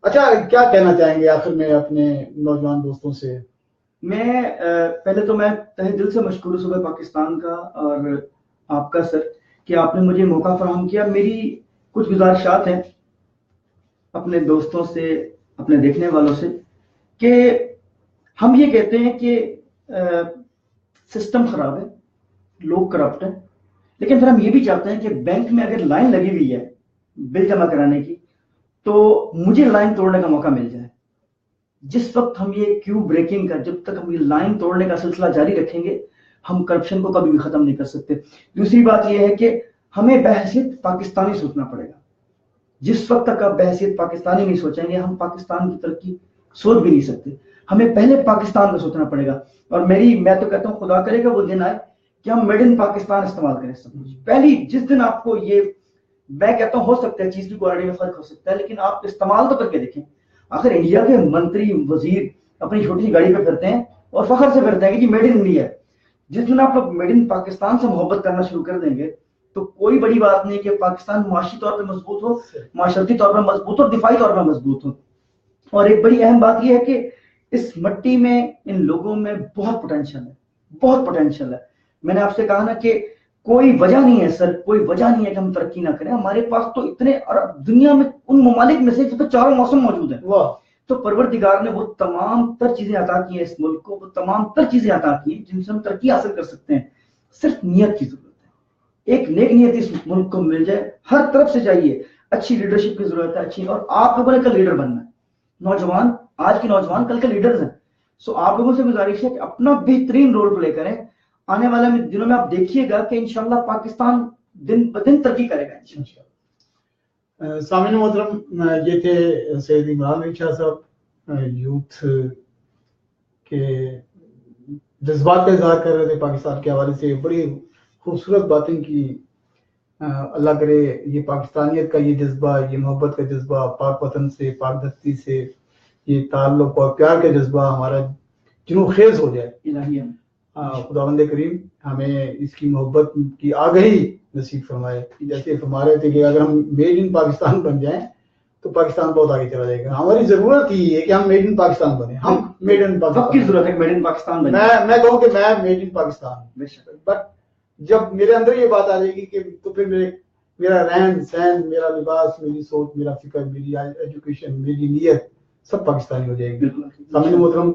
اچھا، کیا کہنا چاہیں گے آخر میں اپنے نوجوان دوستوں سے؟ میں پہلے تو میں تہہ دل سے مشکور ہوں صوبہ پاکستان کا اور آپ کا سر کہ آپ نے مجھے موقع فراہم کیا۔ میری کچھ گزارشات ہیں اپنے دوستوں سے، اپنے دیکھنے والوں سے، کہ ہم یہ کہتے ہیں کہ سسٹم خراب ہے، لوگ کرپٹ ہیں، لیکن پھر ہم یہ بھی چاہتے ہیں کہ بینک میں اگر لائن لگی ہوئی ہے بل جمع کرانے کی تو مجھے لائن توڑنے کا موقع مل جائے۔ جس وقت ہم یہ کیو بریکنگ کا، جب تک ہم یہ لائن توڑنے کا سلسلہ جاری رکھیں گے، ہم کرپشن کو کبھی بھی ختم نہیں کر سکتے۔ دوسری بات یہ ہے کہ ہمیں بحیثیت پاکستانی سوچنا پڑے گا۔ جس وقت تک آپ بحیثیت پاکستانی نہیں سوچیں گے، ہم پاکستان کی ترقی سوچ بھی نہیں سکتے۔ ہمیں پہلے پاکستان کا سوچنا پڑے گا، اور میں تو کہتا ہوں خدا کرے گا وہ دن آئے کہ ہم میڈ ان پاکستان استعمال کریں سب کچھ۔ پہلی جس دن آپ کو یہ، میں کہتا ہوں ہو سکتا ہے چیز کی کوالٹی میں فرق ہو سکتا ہے، لیکن آپ استعمال تو کر کے دیکھیں۔ آخر انڈیا کے منتری وزیر اپنی چھوٹی سی گاڑی پہ پھرتے ہیں اور فخر سے پھرتے ہیں کہ جی میڈ ان انڈیا ہے۔ جس دن آپ لوگ میڈ ان پاکستان سے محبت کرنا شروع کر دیں گے تو کوئی بڑی بات نہیں کہ پاکستان معاشی طور پہ مضبوط ہو، معاشرتی طور پر مضبوط ہو، اور دفاعی طور پر مضبوط ہو۔ اور ایک بڑی اہم بات یہ ہے کہ اس مٹی میں، ان لوگوں میں بہت پوٹینشیل ہے، بہت پوٹینشیل ہے۔ میں نے آپ سے کہا نا کہ کوئی وجہ نہیں ہے سر، کوئی وجہ نہیں ہے کہ ہم ترقی نہ کریں۔ ہمارے پاس تو اتنے، اور دنیا میں ان ممالک میں سے تو چاروں موسم موجود ہیں۔ تو پروردگار نے وہ تمام تر چیزیں عطا کی ہیں اس ملک کو، وہ تمام تر چیزیں عطا کی ہیں جن سے ہم ترقی حاصل کر سکتے ہیں۔ صرف نیت کی ضرورت ہے، ایک نیک نیت اس ملک کو مل جائے، ہر طرف سے چاہیے، اچھی لیڈرشپ کی ضرورت ہے، اچھی، اور آپ لوگوں نے کل لیڈر بننا ہے۔ نوجوان، آج کے نوجوان کل کے لیڈرز ہیں۔ سو آپ لوگوں سے گزارش ہے کہ اپنا بہترین رول پلے کریں۔ آنے والے دنوں میں آپ دیکھیے گا کہ انشاءاللہ پاکستان دن بدن ترقی کرے گا۔ سامعین محترم، یہ تھے سید عمران علی شاہ صاحب، یوتھ کے جذبات کا اظہار کر رہے تھے پاکستان کے حوالے سے. بڑی خوبصورت باتیں کی. اللہ کرے یہ پاکستانیت کا یہ جذبہ، یہ محبت کا جذبہ، پاک وطن سے، پاک دھرتی سے یہ تعلق اور پیار کا جذبہ ہمارا جنوں خیز ہو جائے. الہی خداوند کریم ہمیں اس کی محبت کی آگہی نصیب فرمائے. جیسے فرما رہے تھے کہ اگر ہم میڈ ان پاکستان بن جائیں تو پاکستان بہت آگے چلا جائے گا. ہماری ضرورت ہی ہے کہ ہم میڈ ان پاکستان بنے. ہم میڈ ان سب کی پاکستان، ضرورت ہے میڈ ان پاکستان بنے. میں کہوں کہ میں میڈ ان پاکستان ہوں. بے شک. بٹ جب میرے اندر یہ بات آ جائے گی کہ تو پھر میرا رہن سہن، میرا لباس، میری سوچ، میرا فکر، میری ایجوکیشن، میری نیت سب پاکستانی ہو جائے گی. سامعین محترم،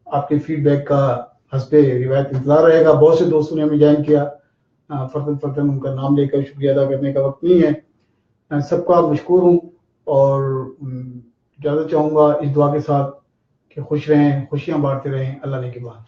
آپ کے فیڈ بیک کا حسب روایت انتظار رہے گا. بہت سے دوستوں نے ہمیں جوائن کیا، فردن ان کا نام لے کر شکریہ ادا کرنے کا وقت نہیں ہے. سب کا مشکور ہوں اور اجازت چاہوں گا اس دعا کے ساتھ کہ خوش رہیں، خوشیاں بانٹتے رہیں. اللہ نے کے بعد